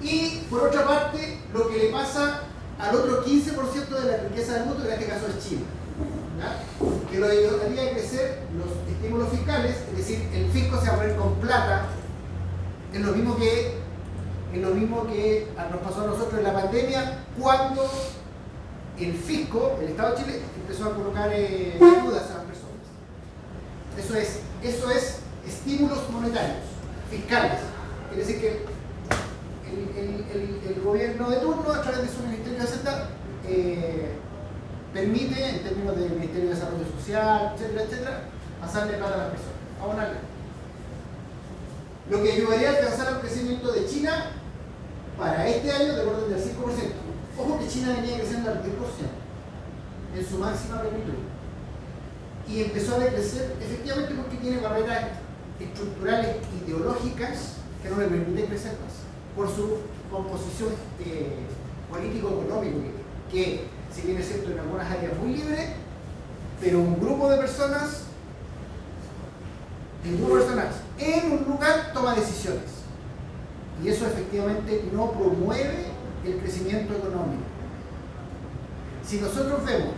Y por otra parte, lo que le pasa al otro 15% de la riqueza del mundo, que en este caso es China, ¿ya? Que lo ayudaría a crecer los estímulos fiscales, es decir, el fisco se va a poner con plata, es lo mismo que nos pasó a nosotros en la pandemia, cuando el fisco, el Estado de Chile, empezó a colocar ayudas a las personas. Eso es estímulos monetarios, fiscales. Quiere decir que el gobierno de turno, a través de su Ministerio de Hacienda, permite, en términos del Ministerio de Desarrollo Social, etcétera, etcétera, pasarle plata a las personas, abonarle. Lo que ayudaría a alcanzar el crecimiento de China para este año de orden del 5%. Ojo que China venía creciendo al 10% en su máxima magnitud. Y empezó a decrecer efectivamente porque tiene barreras estructurales ideológicas que no le permiten crecer más, por su composición político-económico, que si bien es cierto en algunas áreas muy libre, pero un grupo de personas en un lugar toma decisiones, y eso efectivamente no promueve el crecimiento económico. Si nosotros vemos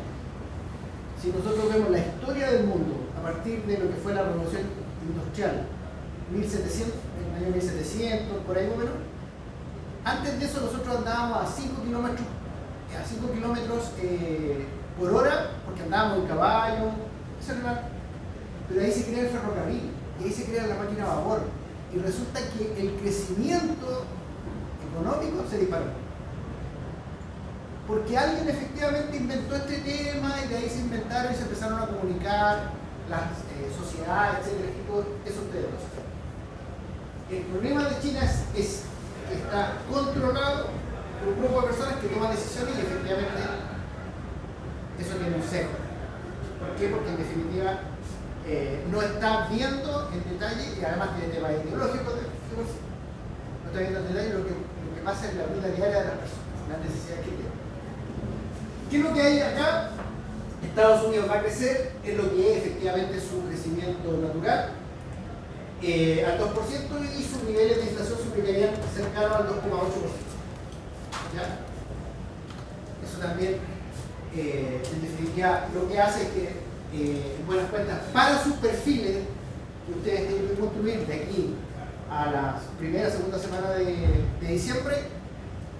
la historia del mundo a partir de lo que fue la revolución industrial, 1700, en el año 1700, por ahí más o menos, antes de eso nosotros andábamos a 5 kilómetros por hora, porque andábamos en caballo, pero ahí se crea el ferrocarril, y ahí se crea la máquina a vapor, y resulta que el crecimiento económico se disparó. Porque alguien efectivamente inventó este tema, y de ahí se inventaron y se empezaron a comunicar las sociedades, etcétera, y todo eso ustedes lo saben. El problema de China es que está controlado por un grupo de personas que toman decisiones, y efectivamente eso tiene un sesgo. ¿Por qué? Porque en definitiva no está viendo en detalle, y además tiene temas ideológicos, no está viendo en detalle lo que pasa en la vida diaria de las personas, las necesidades que tienen. ¿Qué es lo que hay acá? Estados Unidos va a crecer en lo que es efectivamente su crecimiento natural, al 2%, y sus niveles de inflación superiores cercanos al 2,8%. ¿Ya? Eso también, en definitiva, lo que hace es que, en buenas cuentas, para sus perfiles que ustedes tienen que construir de aquí a la segunda semana de diciembre,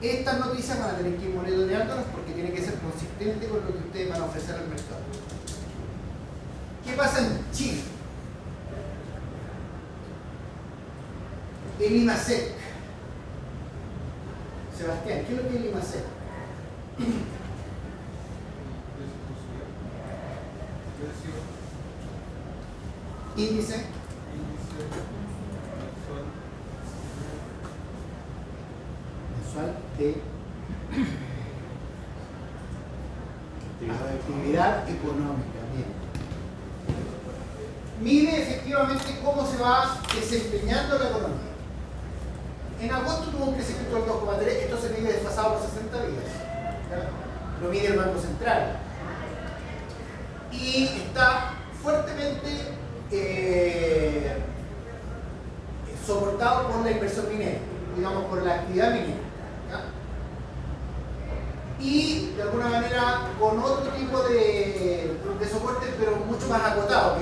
estas noticias van a tener que ir monitoreándolas porque tiene que ser consistente con lo que ustedes van a ofrecer al mercado. ¿Qué pasa en Chile? El IMASEC. Sebastián, ¿qué es lo que es el IMASEC? Índice mensual de actividad económica. Bien. Mide efectivamente cómo se va desempeñando la economía. En agosto tuvo un crecimiento del 2,3, esto se mide desfasado por 60 días. ¿Ya? Lo mide el Banco Central. Y está fuertemente soportado por la inversión minera, digamos por la actividad minera. ¿Ya? Y de alguna manera con otro tipo de soporte, pero mucho más acotado,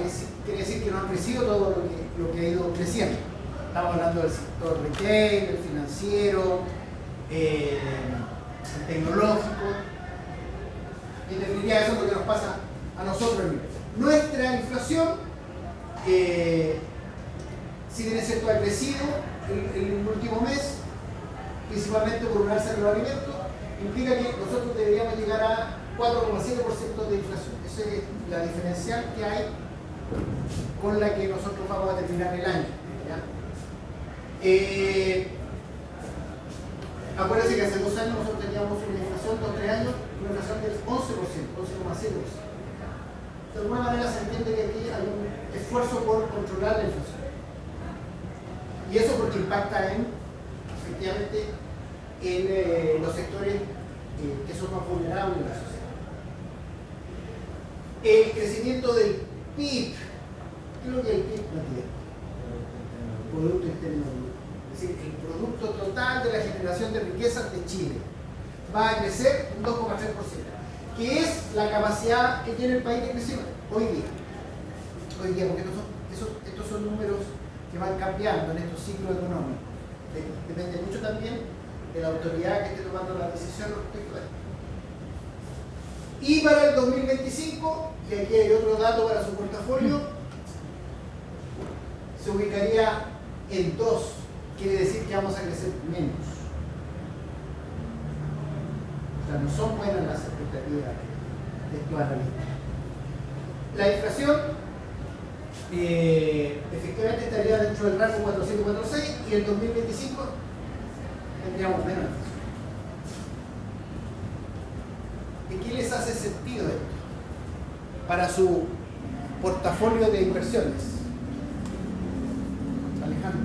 quiere decir que no ha crecido todo lo que ha ido creciendo. Estamos hablando del sector retail, el financiero, el tecnológico. En definitiva, eso es lo que nos pasa a nosotros. Nuestra inflación, si bien es cierto, ha crecido en el último mes, principalmente por un alza en los alimentos, implica que nosotros deberíamos llegar a 4,7% de inflación. Esa es la diferencial que hay con la que nosotros vamos a terminar el año. ¿Ya? Acuérdense que hace 2 años nosotros teníamos una inflación, 2-3 años, una inflación del 11%, 11,7%. De alguna manera se entiende que aquí hay un esfuerzo por controlar la inflación. Y eso porque impacta efectivamente en los sectores que son más vulnerables de la sociedad. El crecimiento del PIB. ¿Qué es lo que es el PIB, Matías? Producto Interno Bruto. Es decir, el producto total total de la generación de riquezas de Chile. Va a crecer un 2,3%, que es la capacidad que tiene el país de crecimiento hoy día. Hoy día, porque estos son números que van cambiando en estos ciclos económicos. Depende mucho también de la autoridad que esté tomando la decisión respecto a esto. Y para el 2025, y aquí hay otro dato para su portafolio, se ubicaría en 2, quiere decir que vamos a crecer menos. O sea, no son buenas las expectativas de estos analistas. La inflación efectivamente estaría dentro del rango 4,5-4,6 y en 2025 tendríamos menos inflación. ¿De qué les hace sentido esto para su portafolio de inversiones? Alejandro.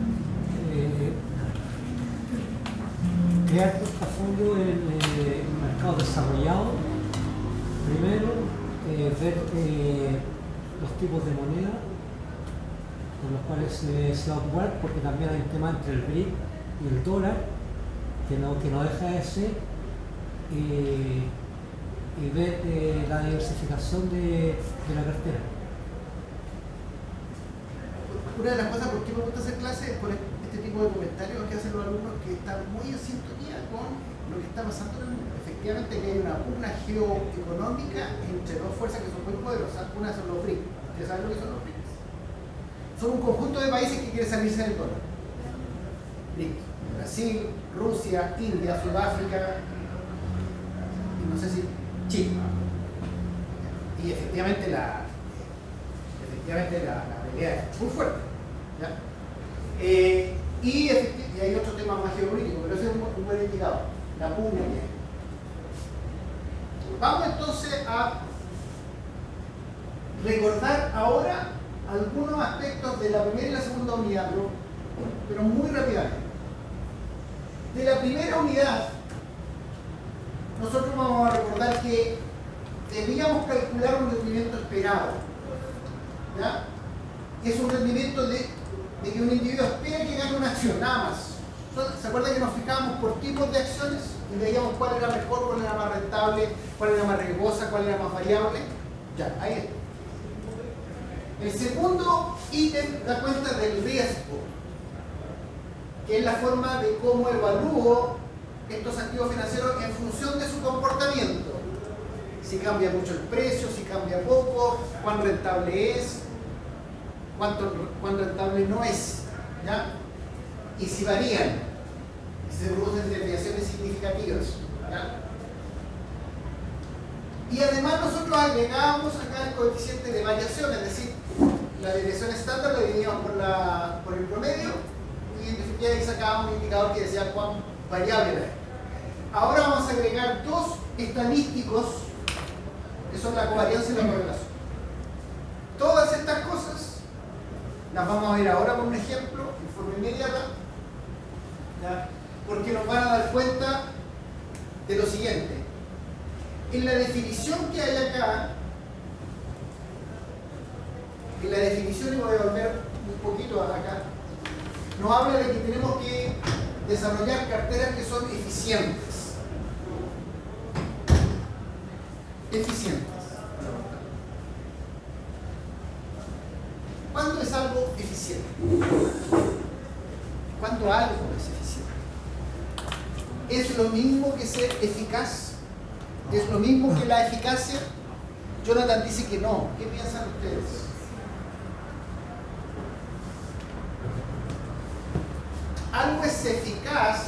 Crear portafolio en mercados desarrollados. Primero, ver los tipos de moneda con los cuales se va a jugar, porque también hay un tema entre el BRIC y el dólar que no deja de ser, y ver la diversificación de la cartera. Una de las cosas por qué me gusta hacer clases es por este tipo de comentarios que hacen los alumnos que están muy en sintonía con lo que está pasando en el mundo. Efectivamente que hay una pugna geoeconómica entre dos fuerzas que son muy poderosas. Una son los BRICS. ¿Ustedes saben lo que son los BRICS? Son un conjunto de países que quieren salirse del dólar. BRICS. Brasil, Rusia, India, Sudáfrica y no sé si Chile. Y efectivamente la pelea es muy fuerte. ¿Ya? Y hay otro tema más geopolítico, pero ese es un buen indicador, la pugna que hay. Vamos entonces a recordar ahora algunos aspectos de la primera y la segunda unidad, pero muy rápidamente. De la primera unidad, nosotros vamos a recordar que debíamos calcular un rendimiento esperado. ¿Ya? Es un rendimiento de que un individuo espera que gane una acción, nada más. ¿Se acuerdan que nos fijábamos por tipos de acciones y veíamos cuál era mejor, cuál era más rentable, cuál era más riesgosa, cuál era más variable? Ya, ahí está. El segundo ítem da cuenta del riesgo, que es la forma de cómo evalúo estos activos financieros en función de su comportamiento. Si cambia mucho el precio, si cambia poco, cuán rentable es, cuán rentable no es, ¿ya? Y si varían, si se producen desviaciones significativas, ¿ya? Y además nosotros agregábamos acá el coeficiente de variación, es decir, la desviación estándar la dividíamos por el promedio y en definitiva ahí sacábamos un indicador que decía cuán variable era. Ahora vamos a agregar dos estadísticos que son la covarianza y la correlación. Todas estas cosas las vamos a ver ahora con un ejemplo en forma inmediata, ¿ya? Porque nos van a dar cuenta de lo siguiente. En la definición que hay acá, y voy a volver un poquito acá, nos habla de que tenemos que desarrollar carteras que son eficientes. Eficientes. ¿Cuándo es algo eficiente? ¿Cuándo algo es eficiente? ¿Es lo mismo que ser eficaz? ¿Es lo mismo que la eficacia? Jonathan dice que no. ¿Qué piensan ustedes? Algo es eficaz,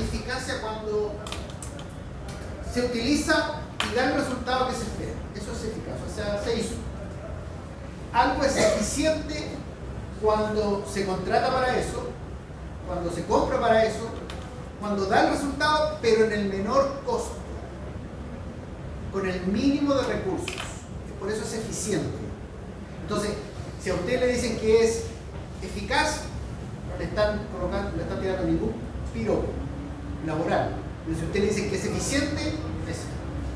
eficacia cuando se utiliza y da el resultado que se espera. Eso es eficaz, o sea, se hizo. Algo es eficiente cuando se contrata para eso, cuando se compra para eso, cuando da el resultado, pero en el menor costo, con el mínimo de recursos. Por eso es eficiente. Entonces, si a usted le dicen que es eficaz, le están tirando ningún piropo laboral. Pero si usted le dice que es eficiente, es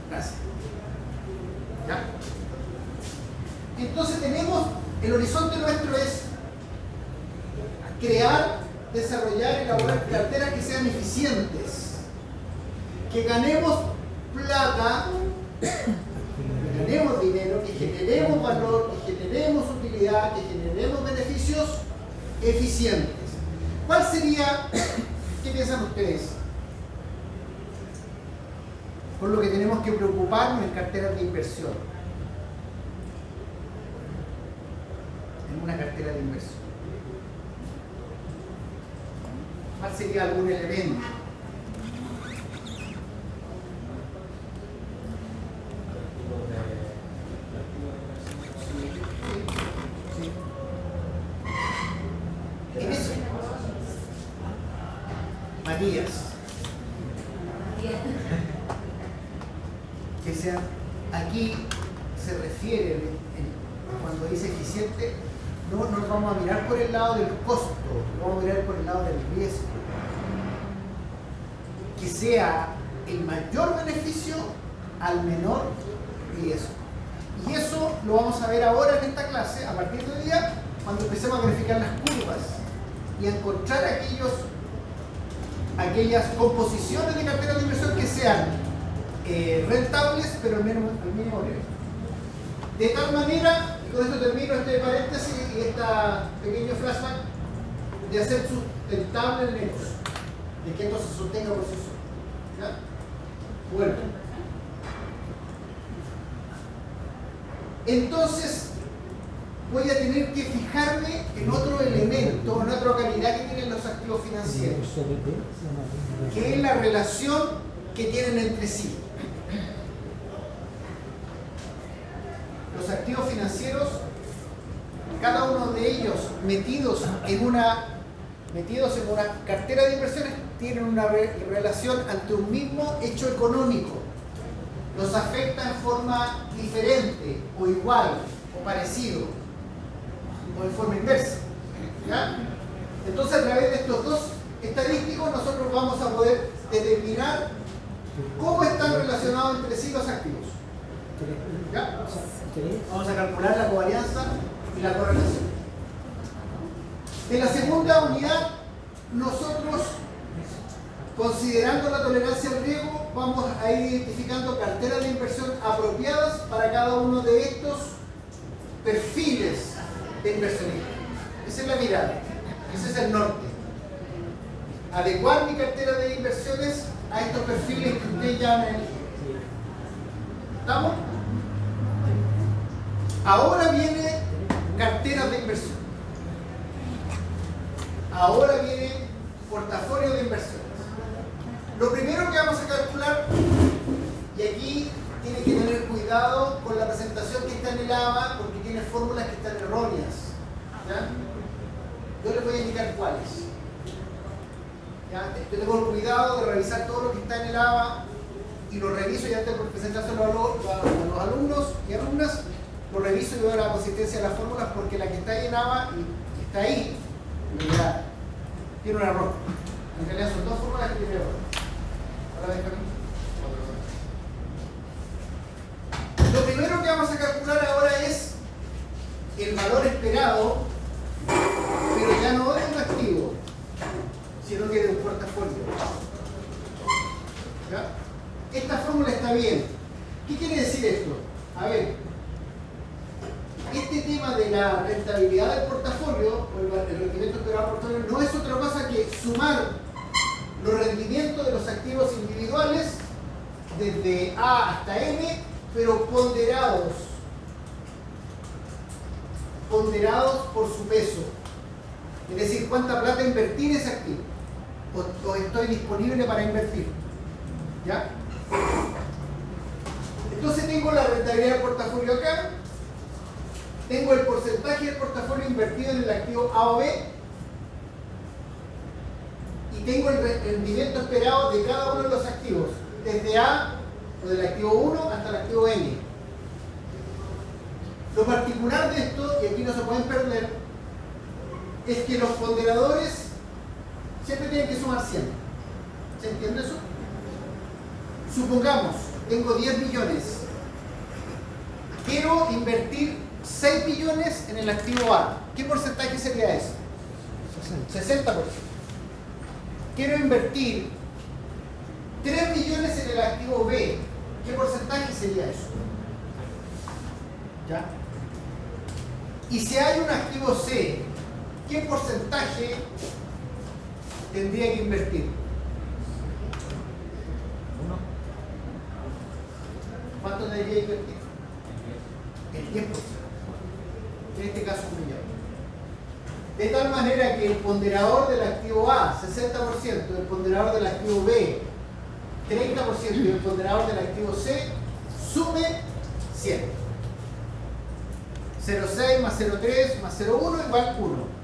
gracias. ¿Ya? Entonces tenemos, el horizonte nuestro es crear desarrollar y elaborar carteras que sean eficientes, que ganemos plata, que ganemos dinero, que generemos valor, que generemos utilidad, que generemos beneficios eficientes. ¿Cuál sería, qué piensan ustedes, por lo que tenemos que preocuparnos en carteras de inversión? En una cartera de inversión, ¿cuál sería algún elemento? En eso, Matías, que sea, aquí se refiere cuando dice eficiente, no nos vamos a mirar por el lado del costo, vamos a mirar por el lado del riesgo. Que sea el mayor beneficio al menor riesgo. Y eso lo vamos a ver ahora en esta clase, a partir de hoy día, cuando empecemos a verificar las curvas y a encontrar aquellas composiciones de carteras de inversión que sean rentables, pero al mínimo riesgo. De tal manera, y con esto termino este paréntesis y este pequeño flashback, de hacer sustentable el negocio, de que esto se sostenga por sí solo. ¿Ya? Bueno, entonces voy a tener que fijarme en otro elemento, en otra calidad que tienen los activos financieros, que es la relación que tienen entre sí. Los activos financieros, cada uno de ellos metidos en una cartera de inversiones, tienen una relación ante un mismo hecho económico. Los afecta en forma diferente, o igual, o parecido, o en forma inversa. ¿Ya? Entonces, a través de estos dos estadísticos, nosotros vamos a poder determinar cómo están relacionados entre sí los activos. ¿Ya? Vamos a calcular la covarianza y la correlación. En la segunda unidad, nosotros, considerando la tolerancia al riesgo, vamos a ir identificando carteras de inversión apropiadas para cada uno de estos perfiles de inversionistas. Esa es la mirada, ese es el norte. Adecuar mi cartera de inversiones a estos perfiles que ustedes ya han elegido. ¿Estamos? Ahora viene carteras de inversión. Ahora viene portafolio de inversiones. Lo primero que vamos a calcular, y aquí tiene que tener cuidado con la presentación que está en el ABA, porque tiene fórmulas que están erróneas. ¿Ya? Yo les voy a indicar cuáles. ¿Ya? Yo tengo el cuidado de revisar todo lo que está en el ABA y lo reviso y antes de presentárselo a los alumnos y alumnas, lo reviso y veo la consistencia de las fórmulas, porque la que está ahí en ABA y está ahí, mira, tiene un error. En realidad son dos fórmulas que tienen error. Ahora déjame. Lo primero que vamos a calcular ahora es el valor esperado, pero ya no de un activo, sino que de un portafolio. ¿Ya? Esta fórmula está bien. ¿Qué quiere decir esto? A ver, este tema de la rentabilidad del portafolio, o el rendimiento esperado del portafolio, no es otra cosa que sumar los rendimientos de los activos individuales desde A hasta M, pero ponderados por su peso. Es decir, cuánta plata invertir en ese activo, o estoy disponible para invertir. ¿Ya? Entonces tengo la rentabilidad del portafolio acá, tengo el porcentaje del portafolio invertido en el activo A o B, y tengo el rendimiento esperado de cada uno de los activos, desde A, o del activo 1 hasta el activo N. Lo particular de esto, y aquí no se pueden perder, es que los ponderadores siempre tienen que sumar 100. ¿Se entiende eso? Supongamos, tengo 10 millones. Quiero invertir 6 millones en el activo A. ¿Qué porcentaje sería eso? 60%. quiero invertir 3 millones en el activo B, ¿qué porcentaje sería eso? ¿Ya? Y si hay un activo C, ¿qué porcentaje tendría que invertir? ¿Cuánto debería invertir? El 10%. En este caso 1 millón. De tal manera que el ponderador del activo A, 60%, el ponderador del activo B, 30%, y el ponderador del activo C, sume 100. 0,6 más 0,3 más 0,1 igual 1.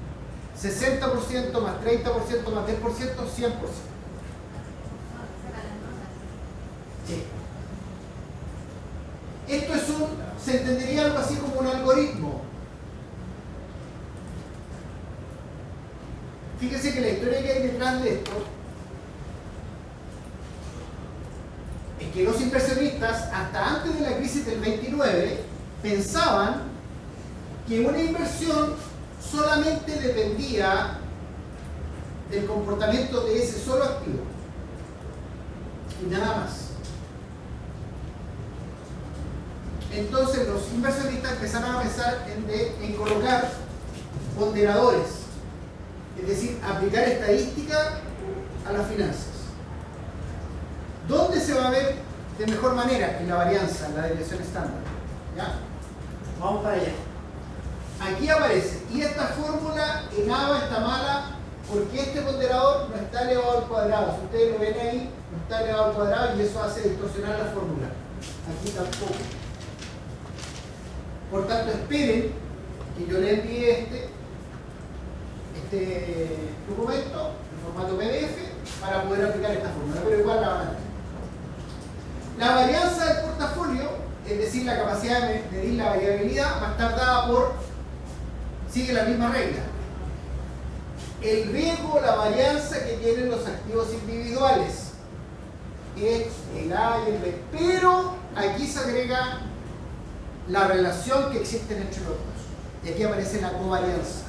60% más 30% más 10%, 100%. Sí. Esto es se entendería algo así como un algoritmo. Fíjense que la historia que hay detrás de esto es que los inversionistas, hasta antes de la crisis del 29, pensaban que una inversión solamente dependía del comportamiento de ese solo activo y nada más. Entonces los inversionistas empezaron a pensar en colocar ponderadores, es decir, aplicar estadística a las finanzas. ¿Dónde se va a ver de mejor manera? En la varianza, en la desviación estándar. ¿Ya? Vamos para allá. Aquí aparece, y esta fórmula en ABA está mala porque este ponderador no está elevado al cuadrado. Si ustedes lo ven ahí, no está elevado al cuadrado y eso hace distorsionar la fórmula. Aquí tampoco. Por tanto, esperen que yo le envíe este documento en formato PDF para poder aplicar esta fórmula, pero igual la van a tener. La varianza del portafolio, es decir, la capacidad de medir la variabilidad, va a estar dada sigue la misma regla. El riesgo, la varianza que tienen los activos individuales es el A y el B, pero aquí se agrega la relación que existe entre los dos. Y aquí aparece la covarianza.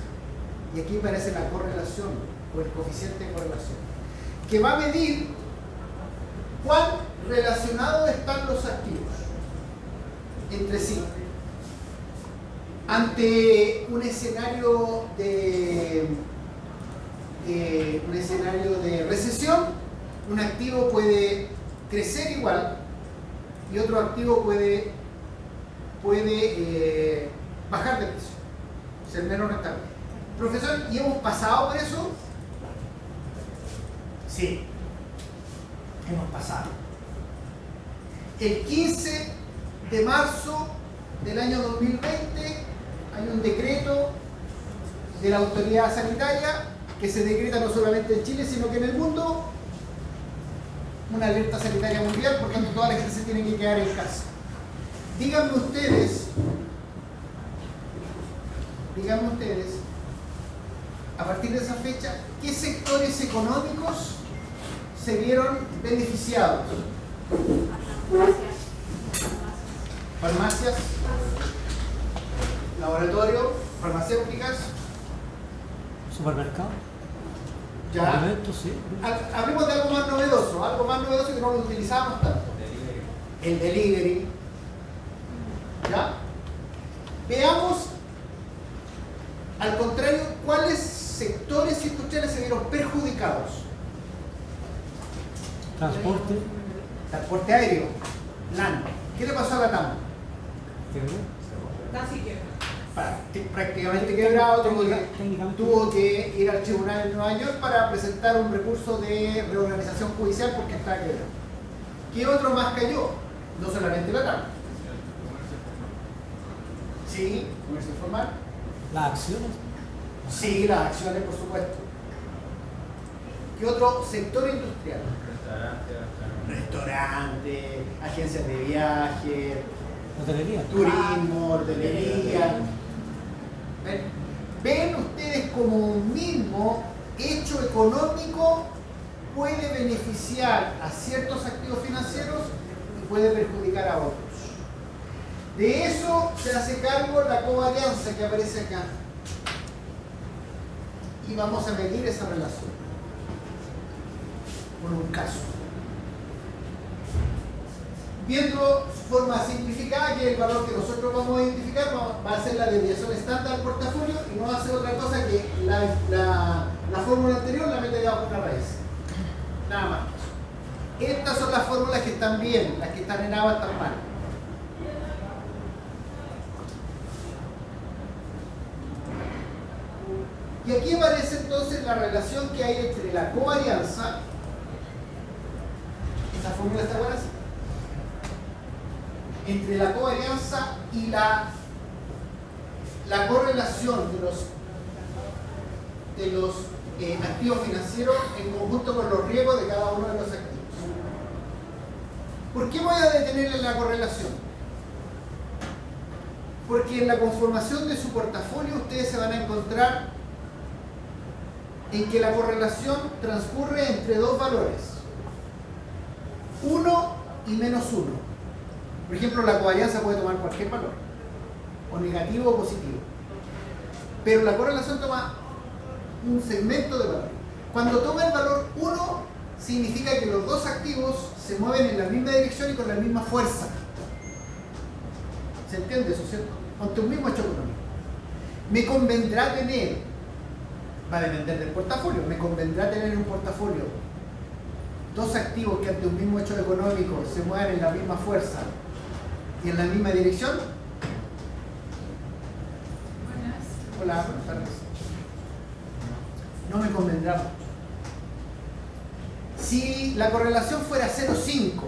Y aquí aparece la correlación o el coeficiente de correlación, que va a medir cuán relacionados están los activos entre sí. Ante un escenario de recesión, un activo puede crecer igual y otro activo puede bajar de precio, ser menos rentable. Profesor, ¿y hemos pasado por eso? Sí, hemos pasado. El 15 de marzo del año 2020 hay un decreto de la autoridad sanitaria que se decreta no solamente en Chile, sino que en el mundo, una alerta sanitaria mundial, por tanto toda la gente se tiene que quedar en casa. Díganme ustedes, a partir de esa fecha, ¿qué sectores económicos se vieron beneficiados? Farmacias, laboratorio, farmacéuticas, supermercado, ya. alimentos, sí. Hablemos de algo más novedoso que no lo utilizábamos tanto. El delivery. ¿Ya? Veamos, al contrario, cuáles sectores industriales se vieron perjudicados. Transporte aéreo, LAN. ¿Qué le pasó a la TAM? Casi que. Prácticamente quebrado, tuvo que ir al tribunal en Nueva York para presentar un recurso de reorganización judicial porque estaba quebrado. ¿Qué otro más cayó? No solamente la TAM. Sí, comercio informal. Las acciones. Sí, las acciones, por supuesto. ¿Qué otro sector industrial? Restaurante, agencias de viaje, Hotelería. turismo, hotelería. ¿Ven ustedes como un mismo hecho económico puede beneficiar a ciertos activos financieros y puede perjudicar a otros? De eso se hace cargo la covarianza que aparece acá. Y vamos a medir esa relación. por un caso. Viendo su forma simplificada, que es el valor que nosotros vamos a identificar, va a ser la desviación estándar del portafolio y no va a ser otra cosa que la fórmula anterior la mete debajo de una raíz. Nada más. Estas son las fórmulas que están bien, las que están en ABA están mal. Y aquí aparece entonces la relación que hay entre la covarianza. ¿Esta fórmula está buena? Entre la covarianza y la correlación de los activos financieros en conjunto con los riesgos de cada uno de los activos. ¿Por qué voy a detener en la correlación? Porque en la conformación de su portafolio ustedes se van a encontrar en que la correlación transcurre entre dos valores, 1 y -1. Por ejemplo, la covarianza puede tomar cualquier valor, o negativo o positivo, pero la correlación toma un segmento de valor. Cuando toma el valor 1, significa que los dos activos se mueven en la misma dirección y con la misma fuerza. ¿Se entiende eso, cierto? Ante un mismo hecho económico. Me convendrá tener, va a depender del portafolio, me convendrá tener un portafolio dos activos que ante un mismo hecho económico se mueven en la misma fuerza y en la misma dirección. Hola, buenas tardes. No me convendrá mucho. Si la correlación fuera 0,5,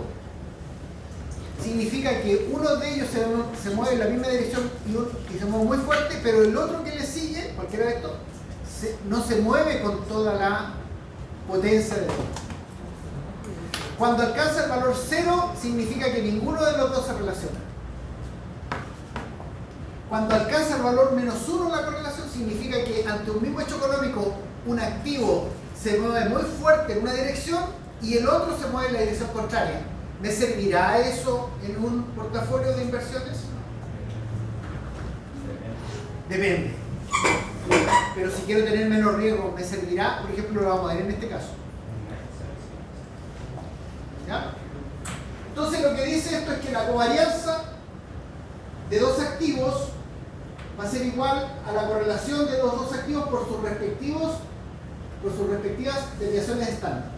significa que uno de ellos se mueve en la misma dirección y se mueve muy fuerte, pero el otro que le sigue, cualquiera de estos, no se mueve con toda la potencia de todo. Cuando alcanza el valor 0, significa que ninguno de los dos se relaciona. Cuando alcanza el valor -1 la correlación, significa que ante un mismo hecho económico, un activo se mueve muy fuerte en una dirección y el otro se mueve en la dirección contraria. ¿Me servirá eso en un portafolio de inversiones? Depende. Pero si quiero tener menos riesgo, ¿me servirá? Por ejemplo, lo vamos a ver en este caso. ¿Ya? Entonces lo que dice esto es que la covarianza de dos activos va a ser igual a la correlación de los dos activos por sus respectivas desviaciones estándar.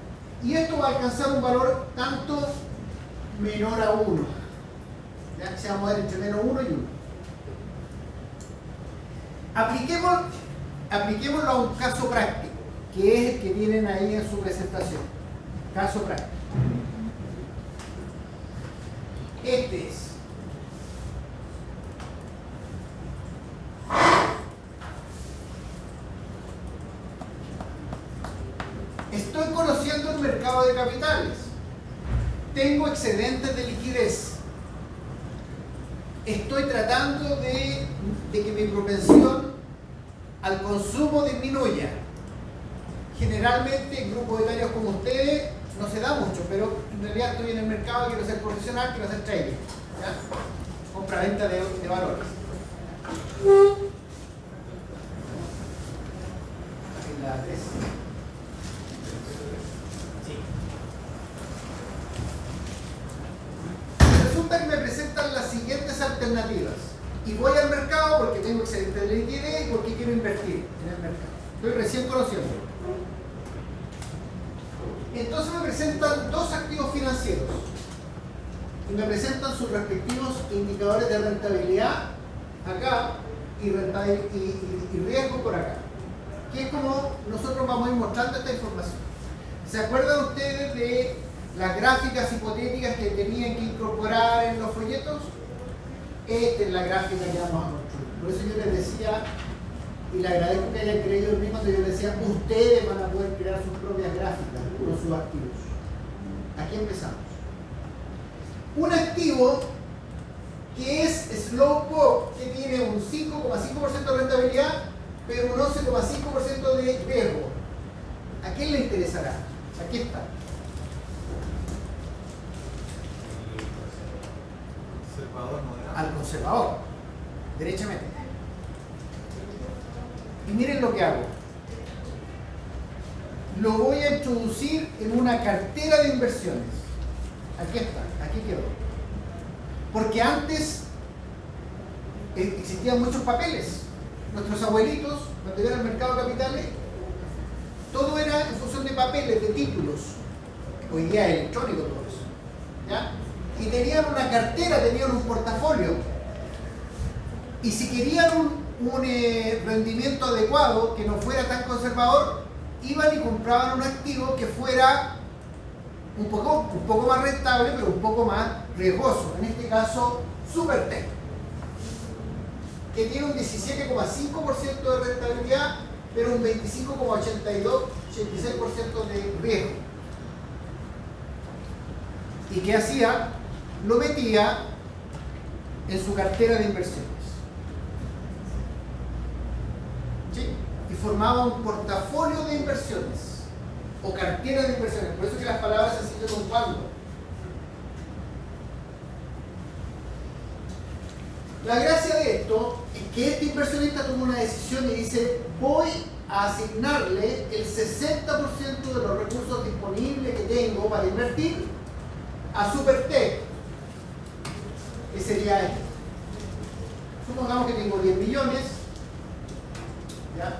Y esto va a alcanzar un valor tanto menor a 1. ¿Ya? Se va a mover entre -1 y 1. Apliquémoslo a un caso práctico, que es el que tienen ahí en su presentación. Caso práctico. Este es. Estoy conociendo el mercado de capitales. Tengo excedentes de liquidez. Estoy tratando de que mi propensión al consumo disminuya. Generalmente en grupos etarios como ustedes no se da mucho, pero en realidad estoy en el mercado, quiero ser profesional, quiero ser trader. ¿Ya? Compra-venta de valores. La 3. Sí. Resulta que me presentan las siguientes alternativas. Y voy al mercado porque tengo excedente de liquidez y porque quiero invertir en el mercado. Estoy recién conociendo. Entonces me presentan dos activos financieros y me presentan sus respectivos indicadores de rentabilidad acá y riesgo por acá, que es como nosotros vamos a ir mostrando esta información. ¿Se acuerdan ustedes de las gráficas hipotéticas que tenían que incorporar en los folletos? Esta es la gráfica que vamos a construir. Por eso yo les decía, y le agradezco que hayan creído en mí cuando yo les decía, ustedes van a poder crear sus propias gráficas con sus activos. Aquí empezamos. Un activo que es Slowpoke, que tiene un 5,5% de rentabilidad, pero un 11,5% de riesgo. ¿A quién le interesará? Aquí está. Al conservador, derechamente. Y miren lo que hago. lo voy a introducir en una cartera de inversiones. Aquí está, aquí quedó. Porque antes existían muchos papeles. Nuestros abuelitos, cuando iban al mercado de capitales, todo era en función de papeles, de títulos. Hoy día es electrónico todo eso. ¿Ya? Y tenían una cartera, tenían un portafolio. Y si querían un rendimiento adecuado, que no fuera tan conservador, iban y compraban un activo que fuera un poco más rentable, pero un poco más riesgoso. En este caso, Supertech, que tiene un 17,5% de rentabilidad, pero un 25,86% de riesgo. ¿Y qué hacía? Lo metía en su cartera de inversiones. ¿Sí? Y formaba un portafolio de inversiones o cartera de inversiones. Por eso es que las palabras se siguen ocupando. La gracia de esto es que este inversionista toma una decisión y dice: voy a asignarle el 60% de los recursos disponibles que tengo para invertir a Supertech, que sería esto. Supongamos que tengo 10 millones. ¿Ya?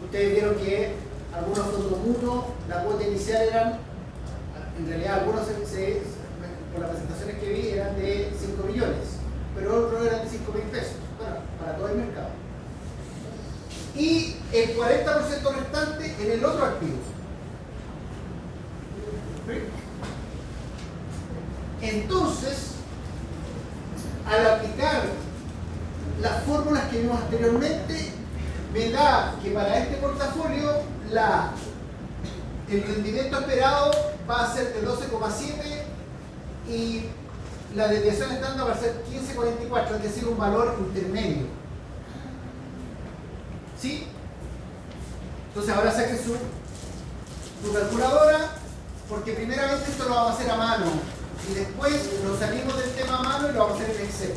Ustedes vieron que algunos fondos mutuos, la cuota inicial eran, en realidad algunos por las presentaciones que vi eran de 5 millones, pero otros eran de 5.000 pesos, bueno, para todo el mercado. Y el 40% restante en el otro activo. ¿Sí? Entonces, al aplicar las fórmulas que vimos anteriormente, me da que para este portafolio el rendimiento esperado va a ser de 12,7 y la desviación estándar va a ser 15,44, es decir, un valor intermedio. ¿Sí? Entonces ahora saque su calculadora, porque primeramente esto lo vamos a hacer a mano y después nos salimos del tema a mano y lo vamos a hacer en Excel.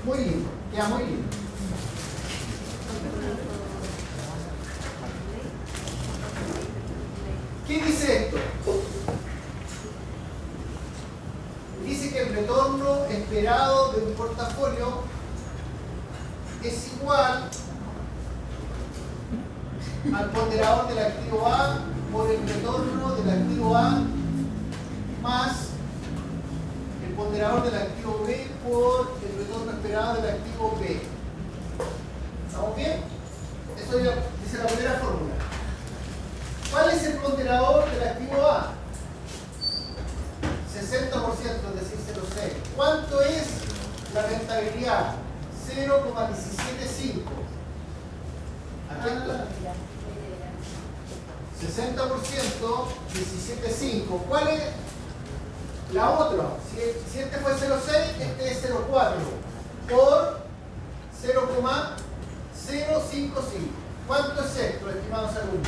Muy lindo, queda muy lindo. ¿Qué dice esto? Dice que el retorno esperado de un portafolio es igual al ponderador del activo A por el retorno del activo A más el ponderador del activo B por el retorno esperado del activo B. ¿Estamos bien? Eso ya dice la primera fórmula. ¿Cuál es el ponderador del activo A? 60%, es decir, 0,6. ¿Cuánto es la rentabilidad? 0,175. Aquí está. 60%, 17,5. ¿Cuál es la otra? Si este fue 0,6, este es 0,4 por 0,055. ¿Cuánto es esto, estimados alumnos?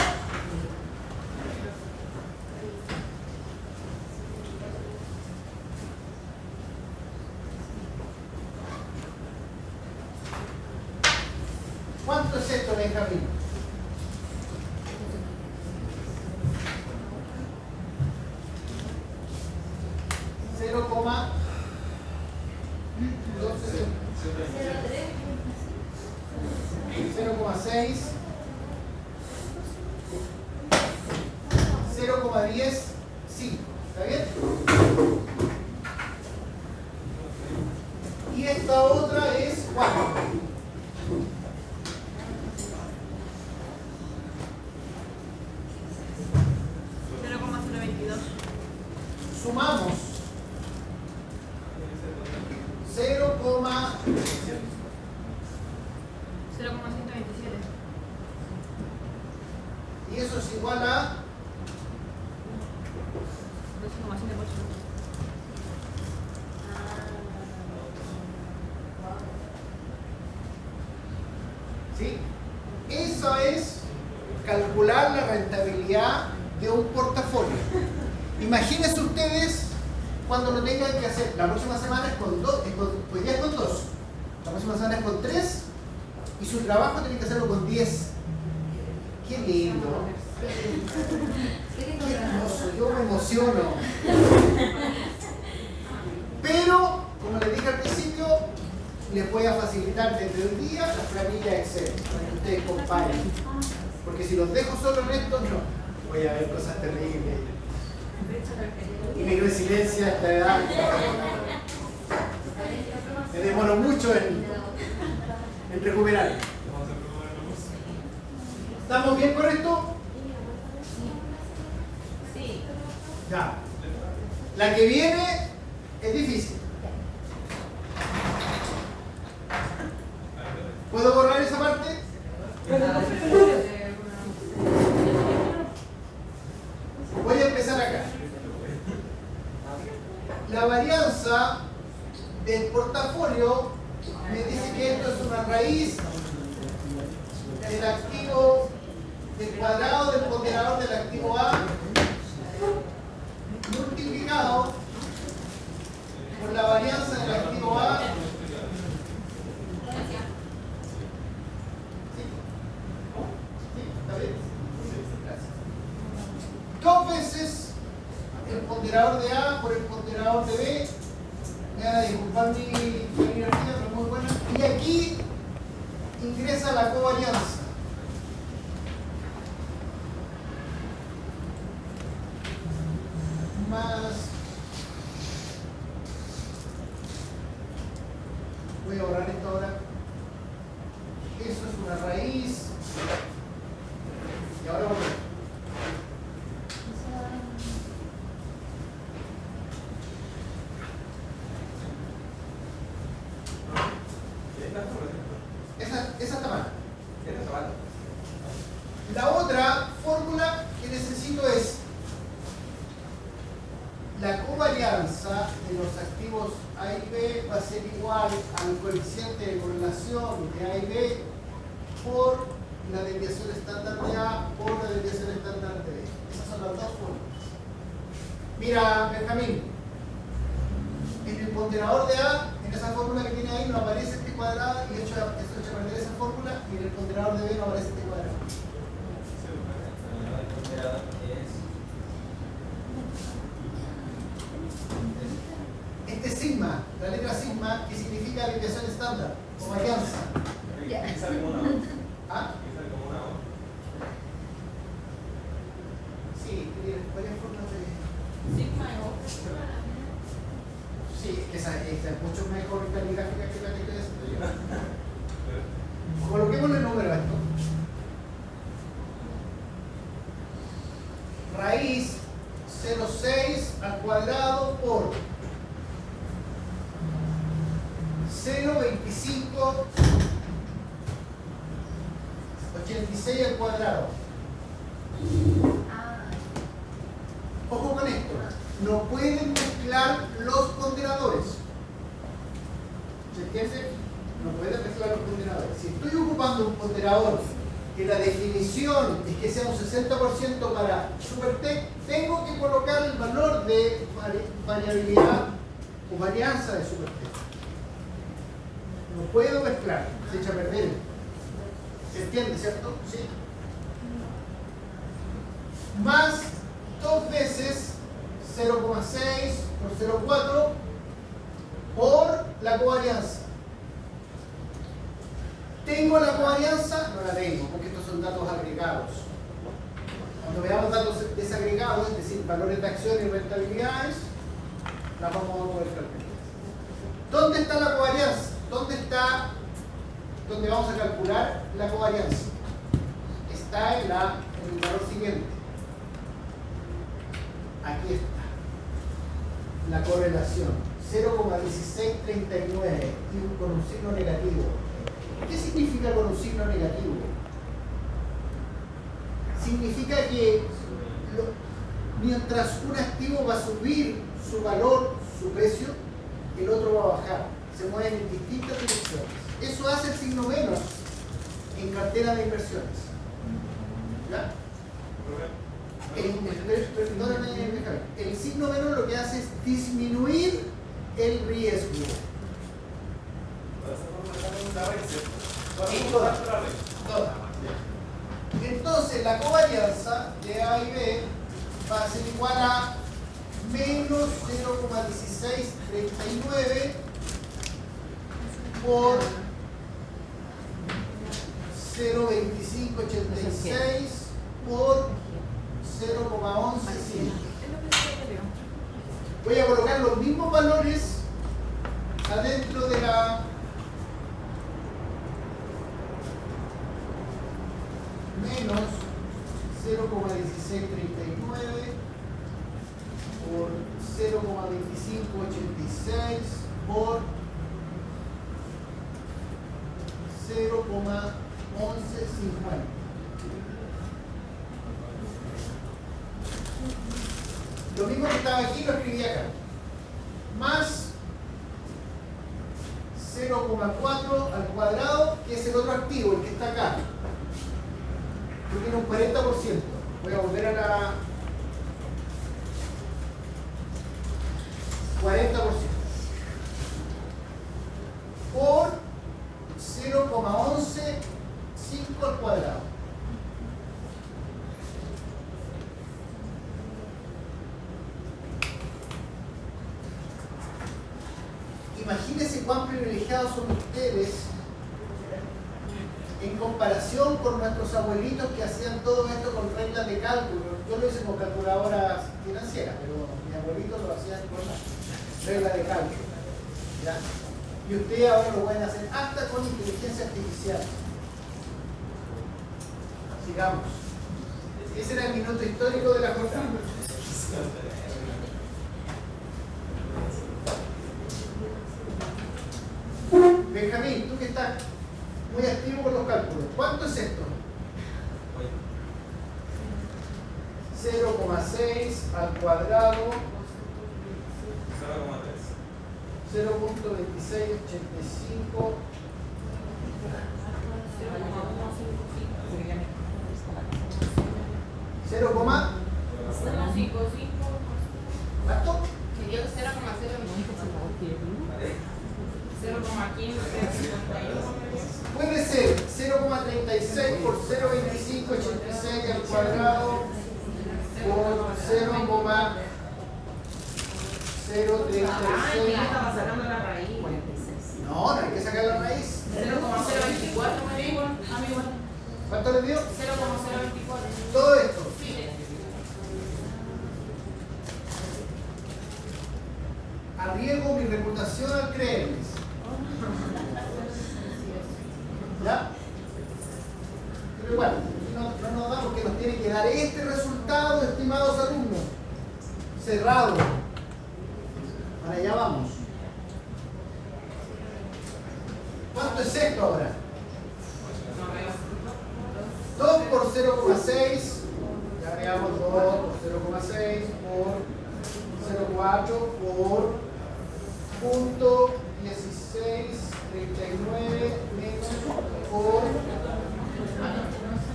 ¿Cuánto es esto, Benjamín? Sumamos 0,127. Y eso es igual a 2,78. ¿sí? Eso es calcular la rentabilidad de un portafolio. Imagínense ustedes cuando lo tengan que hacer. La próxima semana es con 2, hoy día es con 2. La próxima semana es con 3 y su trabajo tiene que hacerlo con 10. Qué lindo. Qué hermoso, yo me emociono. Pero, como les dije al principio, les voy a facilitar desde hoy día la planilla Excel para que ustedes comparen. Porque si los dejo solo en esto, no. Voy a ver cosas terribles. Y mi resiliencia a esta edad. Me demoro mucho en recuperar. ¿Estamos bien con esto? Sí. Ya. La que viene es difícil. ¿Puedo borrar esa parte? Voy a empezar acá. La varianza del portafolio me dice que esto es una raíz del activo, del cuadrado del ponderador del activo A multiplicado por la varianza del activo A. ¿Está bien? Gracias. Dos veces el ponderador de A por el ponderador de B. Me van a disculpar mi energía, pero es muy buena. Y aquí ingresa la covarianza. Más. Voy a borrar esto ahora. Eso es una raíz. Y ahora volvemos. Esa está mal. La otra fórmula que necesito es la covarianza de los activos A y B va a ser igual al coeficiente de correlación de A y B por la desviación estándar de A por la desviación estándar de B. Esas son las dos fórmulas. Mira, Benjamín, en el ponderador de A, en esa fórmula que tiene ahí, no aparece este cuadrado y eso echa a perder esa fórmula, y en el ponderador de B no aparece este cuadrado. Este sigma, la letra sigma, que significa desviación estándar o varianza. ¿Ah? Sí, tiene varias formas de... Sigma y O. Sí, es que esa es mucho mejor caligráfica que la que estoy haciendo yo. Coloquémosle el número a esto. Raíz 0,6 al cuadrado por 0,25 86 al cuadrado. Ojo con esto, no pueden mezclar los ponderadores. ¿Se entiende? No pueden mezclar los ponderadores. Si estoy ocupando un ponderador que la definición es que sea un 60% para Supertech, tengo que colocar el valor de variabilidad o varianza de Supertech. No puedo mezclar, se echa a perder. ¿Se entiende, cierto? Sí. Más 2 veces 0,6 por 0,4 por la covarianza. ¿Tengo la covarianza? No la tengo, porque estos son datos agregados. Cuando veamos datos desagregados, es decir, valores de acción y rentabilidades, las vamos a poder calcular. ¿Dónde está la covarianza? ¿Dónde vamos a calcular la covarianza? Está en el valor siguiente. Aquí está. La correlación. 0,1639 y con un signo negativo. ¿Qué significa con un signo negativo? Significa que mientras un activo va a subir su valor, su precio, el otro va a bajar. Se mueven en distintas direcciones. Eso hace el signo menos en cartera de inversiones. ¿Ya? El signo menos lo que hace es disminuir el riesgo. Toda. Entonces la covarianza de A y B va a ser igual a menos 0,1639 por 0,2586 por 0,115. Voy a colocar los mismos valores adentro de la menos 0,1639 por 0,2586 por 0,1150. Lo mismo que estaba aquí lo escribí acá. Más 0,4 al cuadrado, que es el otro activo, el que está acá. Que tiene un 40%. Voy a volver a la 40%. Por 0,115 al cuadrado. Imagínense cuán privilegiados son ustedes en comparación con nuestros abuelitos que hacían todo esto con reglas de cálculo. Yo lo hice con calculadoras financieras, pero mis abuelitos lo hacían con reglas de cálculo. ¿Ya? Y ustedes ahora lo pueden hacer hasta con inteligencia artificial. Sigamos. Ese era el minuto histórico de la jornada. Benjamín, tú que estás muy activo con los cálculos, ¿cuánto es esto? 0,6 al cuadrado 0,2685 ¿cuánto? 0,15 puede ser 0,36 por 0,2586 al cuadrado por 0,036. No, no hay que sacar la raíz. 0,024 me digo, amigo. ¿Cuánto le dio? 0,024. Todo esto. Sí. Arriesgo mi reputación al creerles. ¿Ya? Pero igual, no nos da porque nos tiene que dar este resultado, estimados alumnos. Cerrado. Para allá vamos. ¿Cuánto es esto ahora? 2 por 0,6. Ya veamos 2 por 0,6 por 0,4 por punto 1639 menos por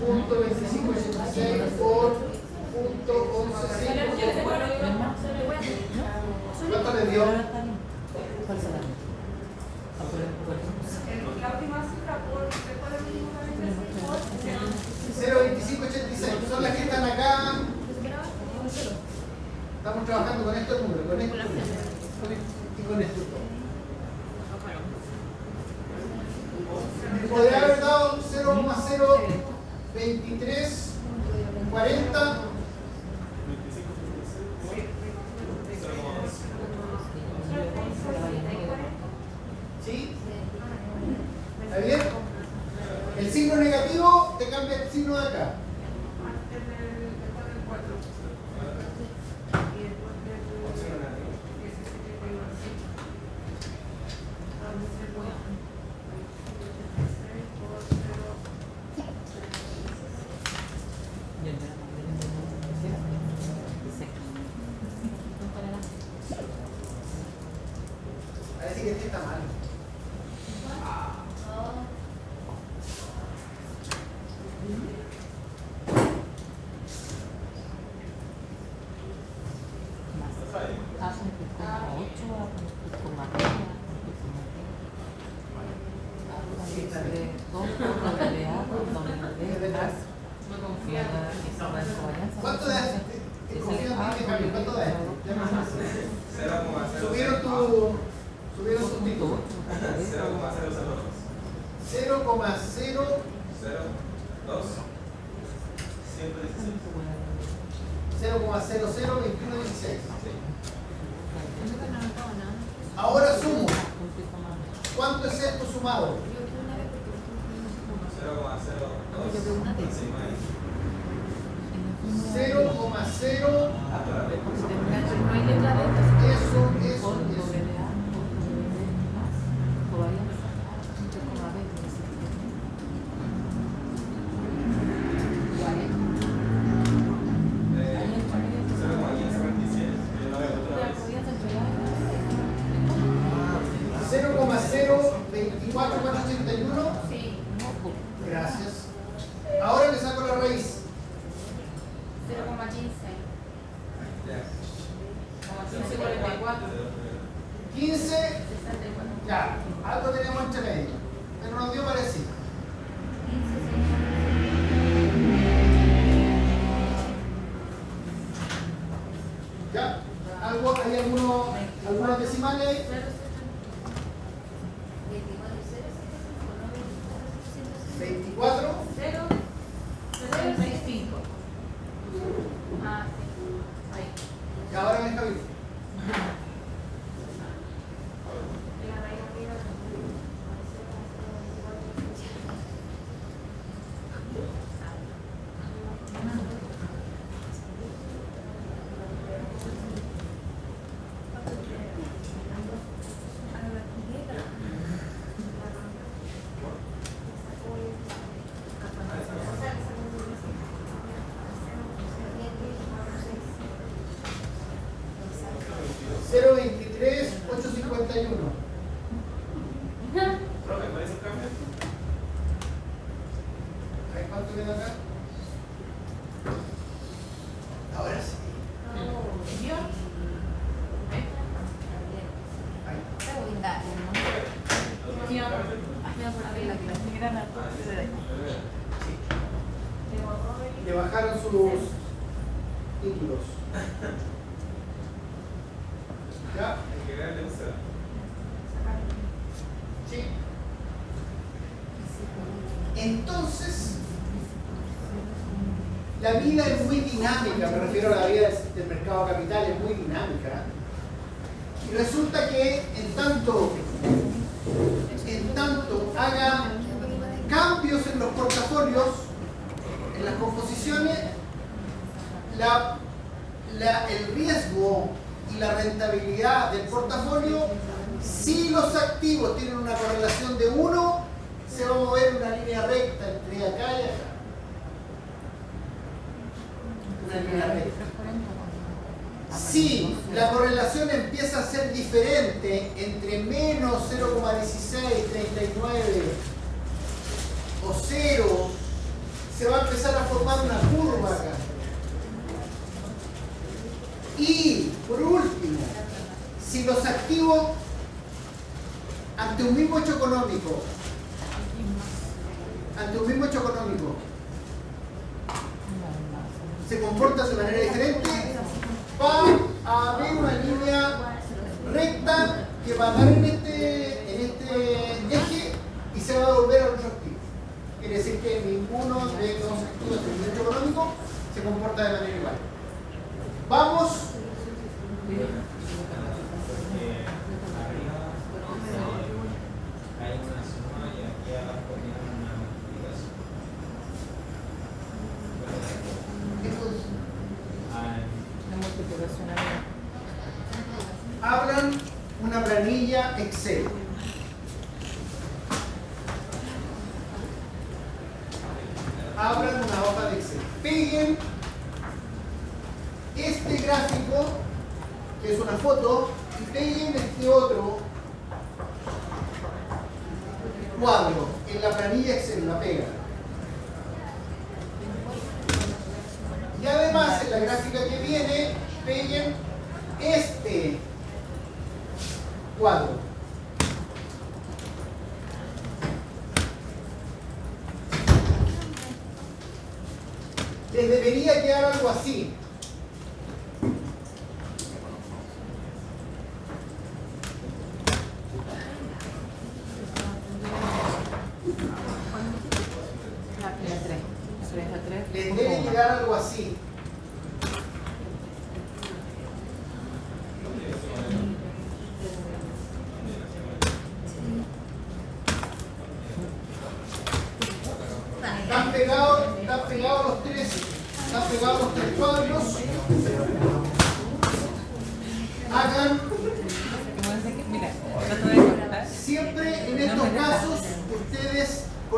punto 2586 por punto 11,5. ¿Cuánto le dio? La última cifra por 0,2586. Son las que están acá. Estamos trabajando con estos números, con estos números. Y con estos dos. Podría haber dado 0,02340. ¿Sí? ¿Está bien? El signo negativo te cambia el signo de acá. Parece que este está mal. Subieron tu título. 0,002116. Ahora sumo. ¿Cuánto es esto sumado? 0,0. Eso. 0,024481. Sí. Gracias. Ahora le saco la raíz. 15. Ya, algo tenemos entre medio. Pero nos dio parecido. Ya, hay algunos decimales ahí. 24. 0,65. Ah, sí. Ahí. Y ahora me Javier. Cero 23 851. ¿Cuánto viene acá? Ahora sí. ¿Vio? Ahí. Le bajaron sus títulos. ¿Ya? Sí. Entonces, la vida es muy dinámica, me refiero a la vida del mercado de capital, es muy dinámica. Y resulta que en tanto haga cambios en los portafolios, en las composiciones, el riesgo y la rentabilidad del portafolio, si los activos tienen una correlación de 1, se va a mover una línea recta entre acá y acá. Una línea recta. Si la correlación empieza a ser diferente entre menos 0,16, 39 o 0, se va a empezar a formar una curva acá. Y por último, si los activos ante un mismo hecho económico se comportan de manera diferente, va a haber una línea recta que va a dar en este eje y se va a volver a los activos. Quiere decir que ninguno de los activos del hecho económico se comporta de manera igual. Vamos. Abran una planilla Excel. Abran una hoja de Excel. Peguen este gráfico, que es una foto, y peguen este otro cuadro en la planilla Excel, la pegan. Y además en la gráfica que viene, peguen este cuadro. Les debería quedar algo así.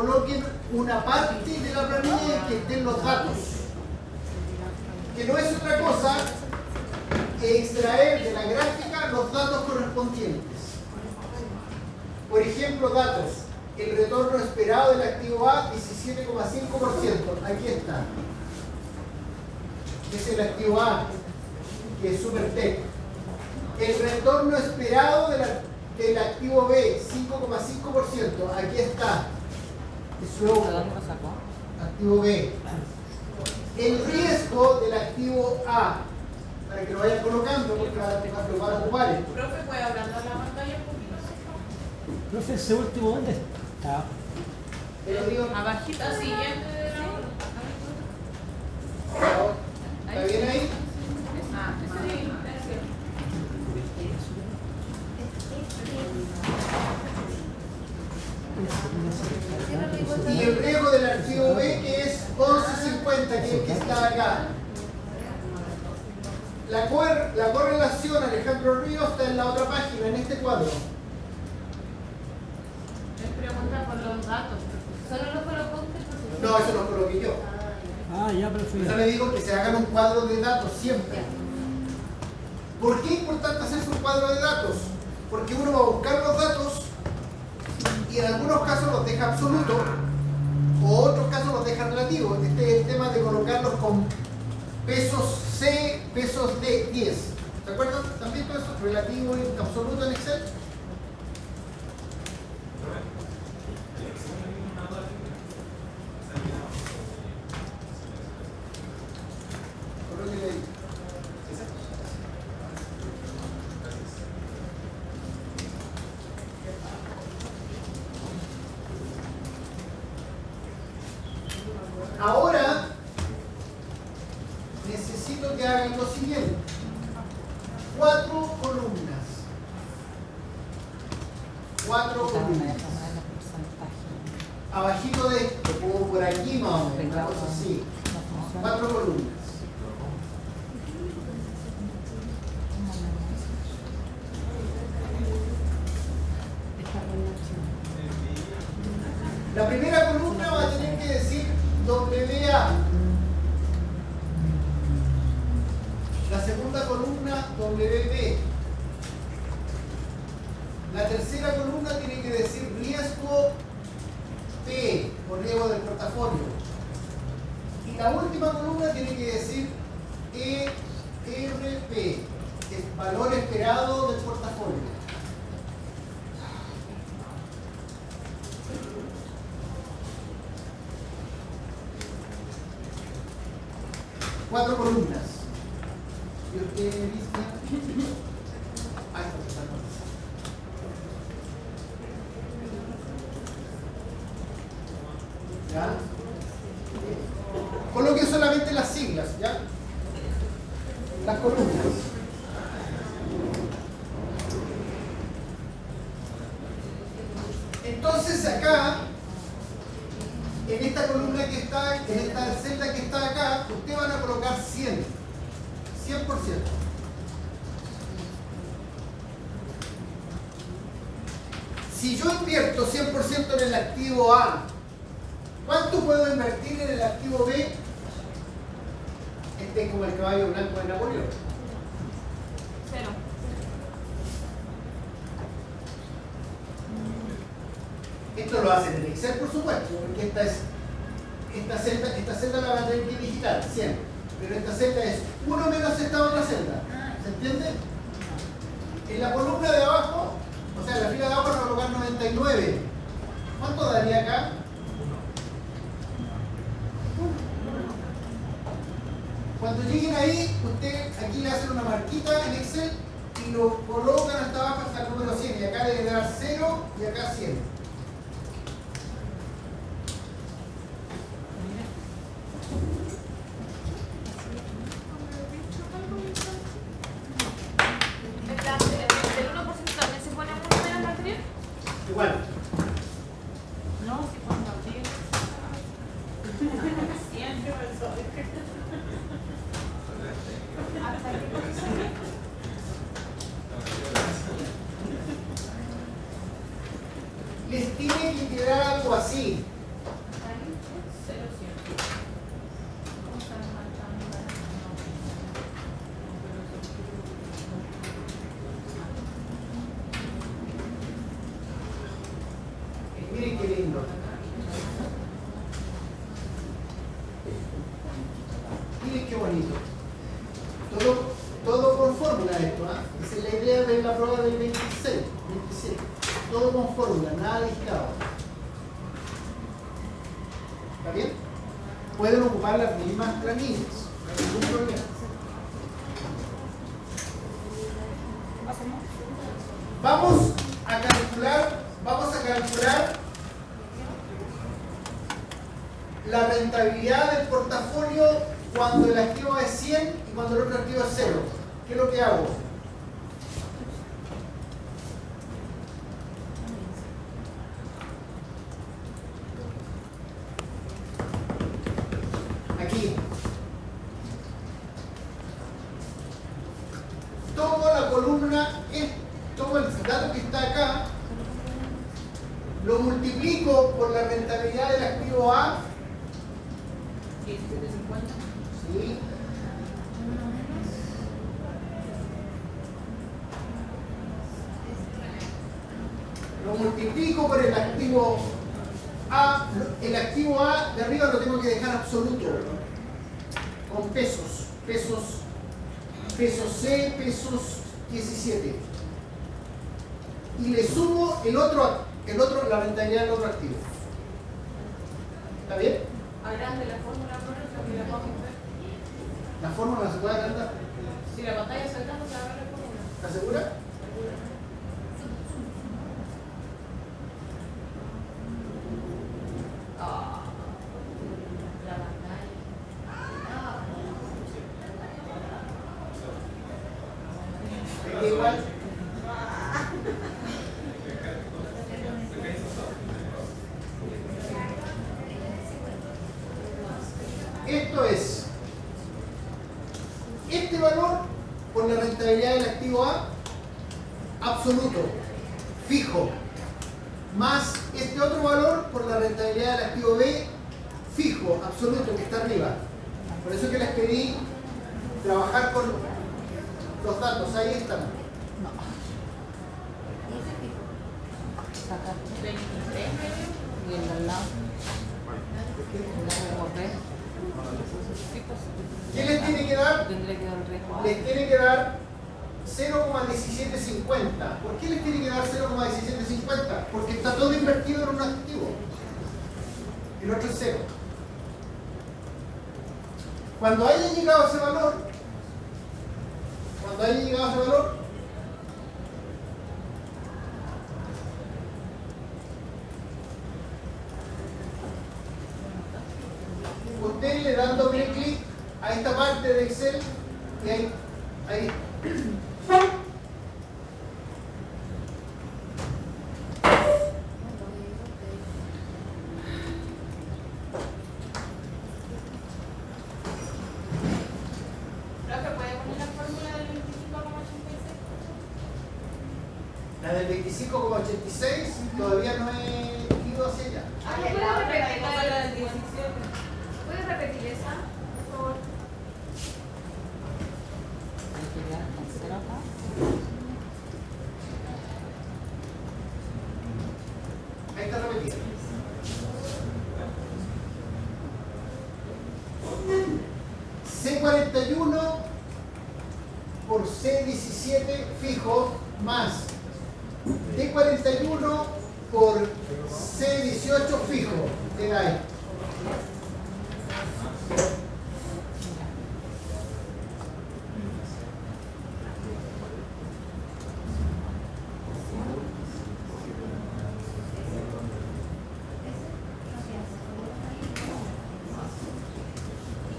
coloquen una parte de la planilla en que estén los datos, que no es otra cosa que extraer de la gráfica los datos correspondientes. Por ejemplo, datos, el retorno esperado del activo A, 17,5%, aquí está. Es el activo A, que es Supertech. El retorno esperado del activo B, 5,5%, aquí está. Es su activo B. El riesgo del activo A, para que lo vayan colocando, porque va a ocupar esto. Profe, ¿puede hablar de la pantalla un poquito? Profe, ese último, ¿dónde está? Abajito, siguiente de la ¿Está bien ahí? Ah, sí, Y el riesgo del archivo B, que es 1150, que es el que está acá. La correlación, Alejandro Ríos, está en la otra página, en este cuadro. les pregunta por los datos. ¿Solo lo colocó usted, profesor? No, eso lo coloqué yo. Ah, ya, profe. Yo le digo que se hagan un cuadro de datos siempre. ¿Por qué es importante hacerse un cuadro de datos? Porque uno va a buscar los datos y en algunos casos los deja absolutos o otros casos los deja relativos. Este es el tema de colocarlos con pesos C, pesos D, 10. ¿Se acuerdan? ¿Han visto eso? Relativo y absoluto en Excel. Colóquele ahí. Ahora necesito que hagan lo siguiente. 4 columnas. 4 columnas. Abajito de esto, como por aquí más o menos, una cosa así. 4 columnas. La primera columna va a tener que decir WA. La segunda columna WB. La tercera columna tiene que decir riesgo P, o riesgo del portafolio. Y la última columna tiene que decir ERP, que es valor esperado del portafolio. Cuatro columnas. ¿Y usted lista? Ahí está. ¿Ya? Coloque solamente las siglas, ¿ya? Las columnas. Entonces acá, en esta columna que está, en esta celda que está acá, ustedes van a colocar 100%. Si yo invierto 100% en el activo A, ¿cuánto puedo invertir en el activo B? Este es como el caballo blanco de Napoleón. 0. Esto lo hacen en Excel, por supuesto, porque esta celda la van a tener que digitar siempre. Pero esta celda es 1 menos esta otra celda. ¿Se entiende? En la columna de abajo, o sea, en la fila de abajo van a colocar 99. ¿Cuánto daría acá? Cuando lleguen ahí, usted aquí le hacen una marquita en Excel y lo colocan hasta abajo hasta el número 100. Y acá debe dar 0 y acá 100. ¿El 1% también se pone mucho menos la anterior? Igual. No, si cuando abrir. Siempre ¿hasta qué posición? Les tiene que quedar algo así. todo con fórmula, nada digitado. ¿Está bien? Pueden ocupar las mismas planillas, no hay ningún problema. Vamos a calcular la rentabilidad del portafolio cuando el activo es 100 y cuando el otro activo es 0. ¿Qué es lo que hago? Aquí. Tomo la columna, tomo el dato que está acá, lo multiplico por la rentabilidad del activo A. 17.50. ¿Sí? Lo multiplico por el activo A. El activo A de arriba lo tengo que dejar absoluto, con pesos. Pesos C, pesos 17. Y le sumo la rentabilidad del otro activo. ¿Está bien? Agrande la fórmula, por eso que la podemos ver. ¿La fórmula se puede agrandar? Si la pantalla se agranda, se abre la fórmula. ¿Estás segura? La pantalla. Igual. Esto es este valor por la rentabilidad del activo A absoluto, fijo, más este otro valor por la rentabilidad del activo B fijo, absoluto, que está arriba. Por eso que les pedí trabajar con los datos, ahí están. Saca 23. y el de al lado. ¿Qué les tiene que dar? Tendría que dar el riesgo. Les tiene que dar 0,1750. ¿Por qué les tiene que dar 0,1750? Porque está todo invertido en un activo. El otro es 0. Cuando haya llegado a ese valor, usted le da doble clic a esta parte de Excel y ahí. Profe, ¿puede poner la fórmula del 25,86? La del 25,86 todavía no he ido hacia allá. ¿Puedes repetir la del 17? ¿Puedes repetir esa, por favor? Hay que dar el cero acá. Ahí está repetida. C41 por C17 fijo más D41 por C18 fijo. Queda ahí.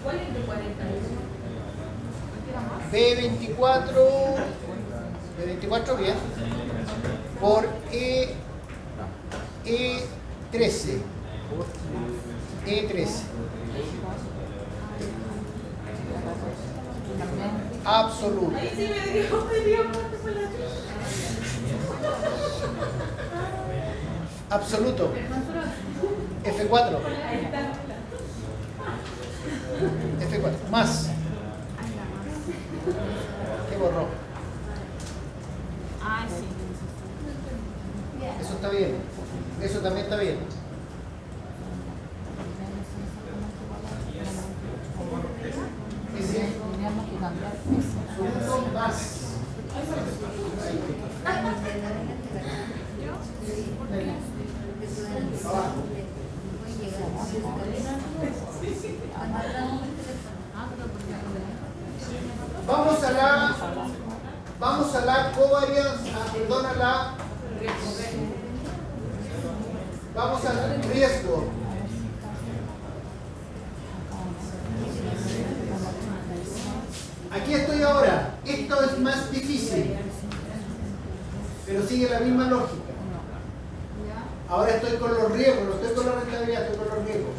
¿Cuál es el de 41? B24, B24 bien, por E13, E13, absoluto, Ahí sí me dio muerte por la absoluto, F4, F4, más, ¿qué borró? Ah, sí. Eso está bien, eso también está bien. Ese Tendríamos que cambiar eso. absoluto más. Vamos a la covarianza, vamos al riesgo. Aquí estoy ahora. Esto es más difícil, pero sigue la misma lógica. Ahora estoy con los riesgos, no estoy con la rentabilidad, estoy con los riesgos.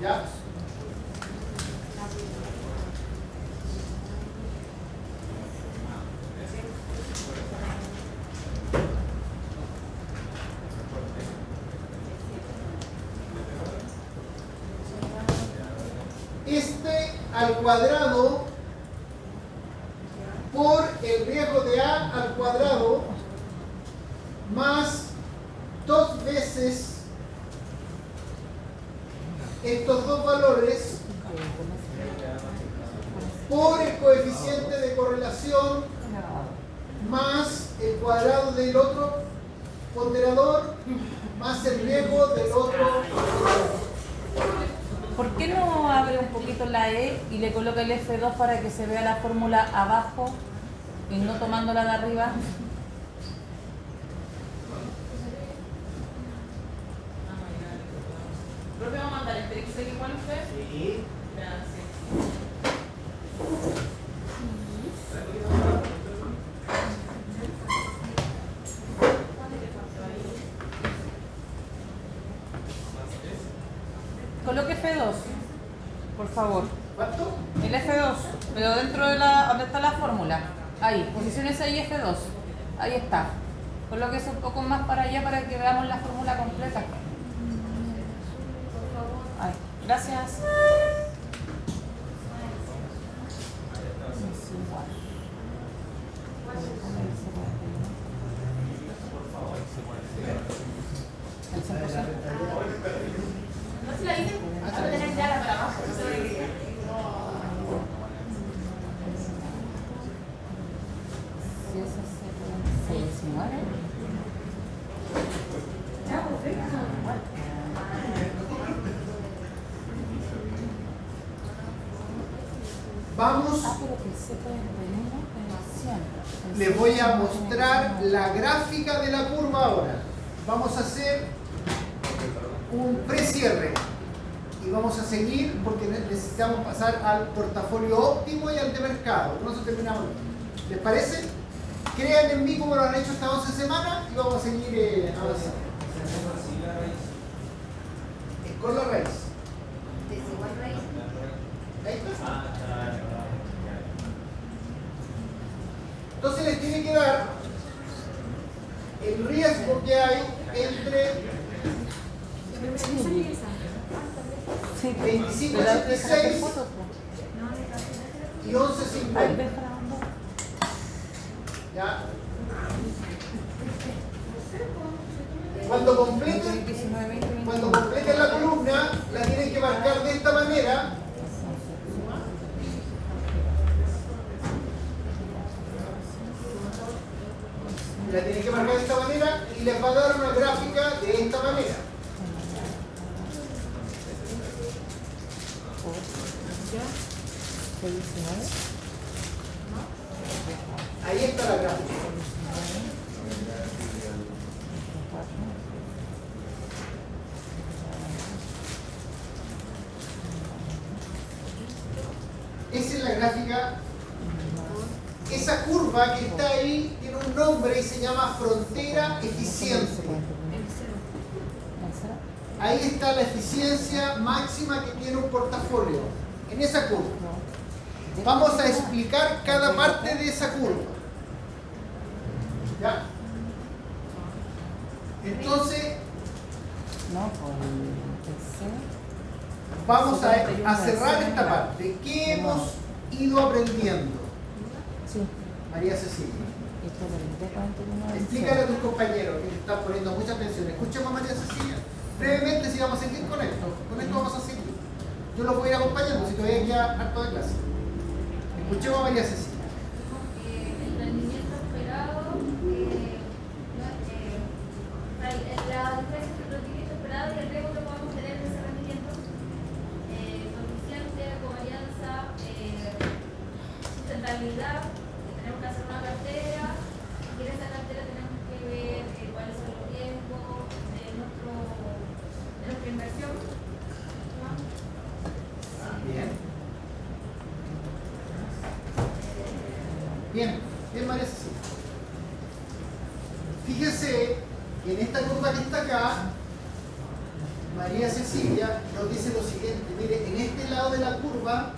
¿Ya? Este al cuadrado por el riesgo de A al cuadrado más 2 veces estos dos valores por el coeficiente de correlación más el cuadrado del otro ponderador más el riesgo del otro ponderador. ¿Por qué no abre un poquito la E y le coloca el F2 para que se vea la fórmula abajo y no tomándola de arriba? ¿Profe va a mandar el texto igual usted? Sí. Gracias. Coloque F2, por favor. ¿Cuánto? El F2, pero dentro de la... ¿Dónde está la fórmula? Ahí, posiciones ahí F2. Ahí está. Colóquese un poco más para allá para que veamos la fórmula completa. Ahí. Gracias. El 100%. ¿No se la dicen? Va a tener ya la para abajo. Si eso se 19. Vamos, Pero que el C41 es 100. les voy a mostrar la gráfica de la curva ahora. Vamos a hacer un precierre y vamos a seguir porque necesitamos pasar al portafolio óptimo y al de mercado. Con eso terminamos. ¿Les parece? Crean en mí como lo han hecho estas 11 semanas y vamos a seguir avanzando. Es con la raíz. Desigual raíz. Ahí está. Entonces les tiene que dar el riesgo que hay entre Sí, 25.86 y 11.50. ¿Ya? Cuando completen la columna, la tienen que marcar de esta manera. La tienen que marcar de esta manera y les va a dar una gráfica de esta manera. Ahí está la gráfica. Esa es la gráfica. Esa curva que está ahí tiene un nombre y se llama frontera eficiente. Ahí está la eficiencia máxima que tiene un portafolio. En esa curva. Vamos a explicar cada parte de esa curva. ¿Ya? Entonces, vamos a cerrar esta parte. ¿Qué hemos ido aprendiendo? Sí. María Cecilia. Explícale a tus compañeros que te están poniendo mucha atención. Escuchemos a María Cecilia. Brevemente, si vamos a seguir con esto. Con esto vamos a seguir. Yo los voy a ir acompañando si todavía queda harto de clase. Escuchemos a María Cecilia. El rendimiento esperado, la diferencia entre el rendimiento esperado y el riesgo que podemos tener de ese rendimiento, coeficiente, covarianza, sustentabilidad, hacer una cartera y en esa cartera tenemos que ver cuáles son los riesgos de nuestra inversión. ¿No? Bien. Bien, ¿qué parece? Fíjense que en esta curva que está acá, María Cecilia nos dice lo siguiente: mire, en este lado de la curva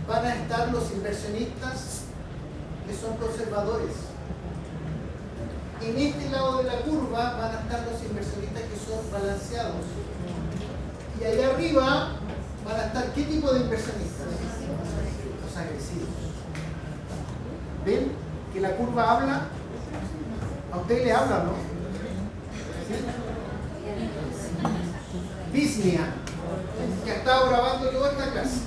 van a estar los inversionistas que son conservadores. En este lado de la curva van a estar los inversionistas que son balanceados. Y ahí arriba van a estar, ¿qué tipo de inversionistas? Los agresivos. ¿Ven que la curva habla? A usted le habla, ¿no? ¿Sí? Bisnia, que ha estado grabando toda esta clase.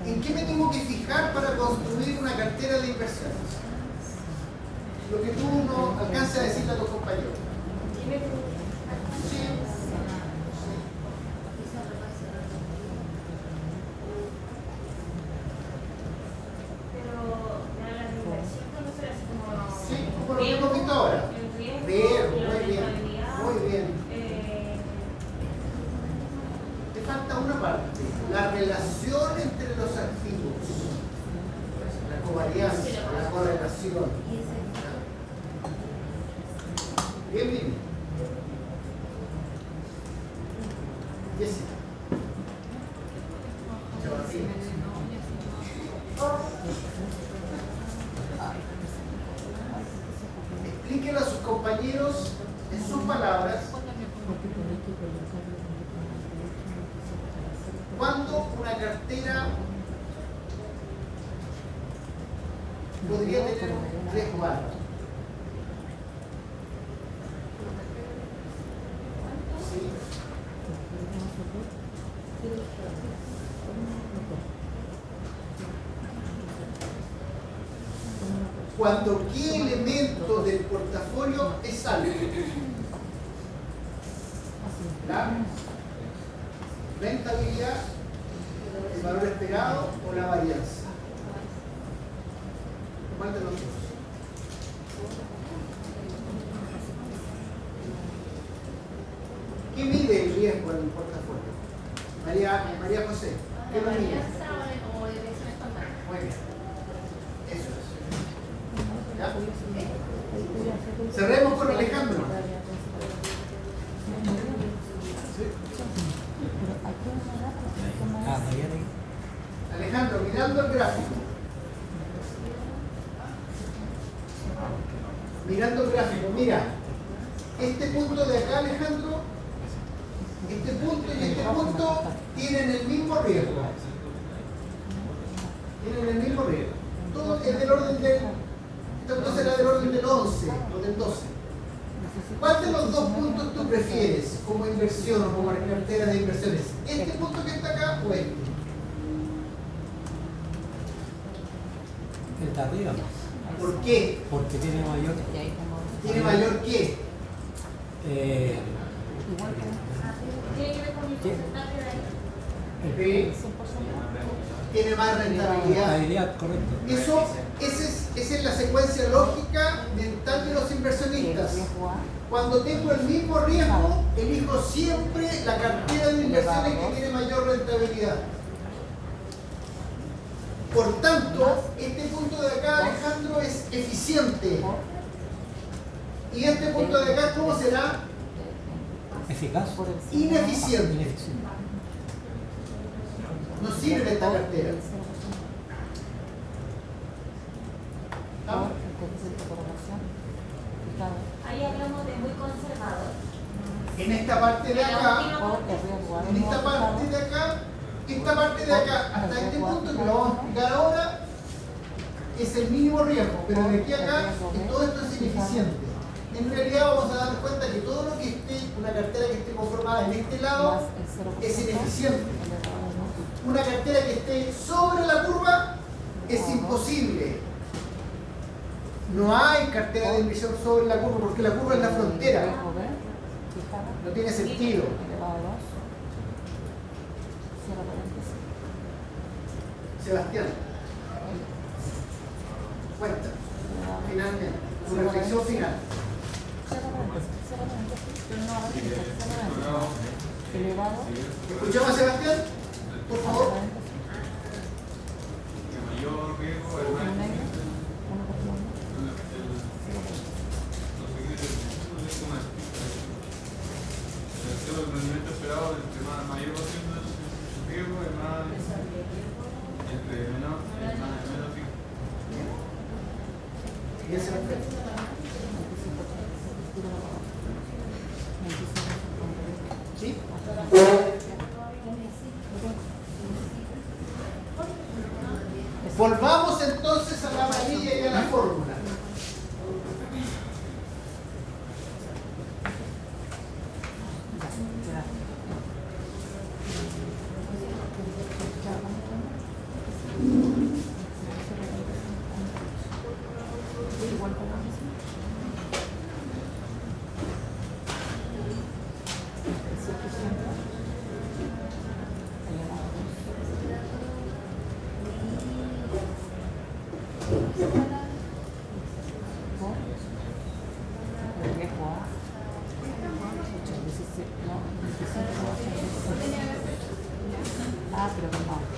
¿En qué me tengo que fijar para construir una cartera de inversiones? Lo que tú no alcances a decirle a tus compañeros. Sí. Sí, como lo que hemos visto ahora. Bien, muy bien. Muy bien. Te falta una parte, la relación entre los activos, la covariancia, la correlación. Bien, bien. Jessica. Explíquenlo a sus compañeros en sus palabras cuándo una cartera podría tener un riesgo alto. Sí. Cuando qué elemento del portafolio es alto. La rentabilidad, el valor esperado o la varianza. ¿Cuál de los dos? ¿Qué mide el riesgo en el portafolio? María José, ¿qué lo mide? Muy bien. Eso es. ¿Ya? Cerremos con Alejandro. Alejandro, mirando el gráfico. Mirando el gráfico, mira. Este punto de acá, Alejandro, este punto y este punto tienen el mismo riesgo. Tienen el mismo riesgo. Todo es del orden del... Esta punto será del orden del 11 o del 12. ¿Cuál de los dos puntos tú prefieres como inversión o como cartera de inversiones? ¿Este punto que está acá o este? El de arriba. ¿Por qué? Porque tiene mayor. ¿Tiene mayor qué? Tiene que ver con el porcentaje de ahí. Tiene más rentabilidad. Rentabilidad, correcto. Esa es la secuencia lógica mental de los inversionistas. Cuando tengo el mismo riesgo, elijo siempre la cartera de inversiones que tiene mayor rentabilidad. Por tanto, este punto de acá, Alejandro, es eficiente. Y este punto de acá, ¿cómo será? Eficaz. Ineficiente. No sirve esta cartera. ¿Estamos? Ahí hablamos de muy conservador. En esta parte de acá, en esta parte de acá, esta parte de acá, hasta este punto que lo vamos a explicar ahora, es el mínimo riesgo, pero de aquí a acá todo esto es ineficiente. En realidad vamos a darnos cuenta que todo lo que esté, una cartera que esté conformada en este lado, es ineficiente. Una cartera que esté sobre la curva es imposible. No hay cartera de inversión sobre la curva porque la curva es la frontera. No tiene sentido. Sebastián. Cuenta, finalmente, tu reflexión final. Elevado. ¿Escuchamos a Sebastián? Por favor. El mayor riesgo es más el rendimiento esperado entre mayor va siendo el riesgo es más entre menor menos fijo. Y ese es el ¿sí? Volvamos entonces a la varilla y a la fórmula.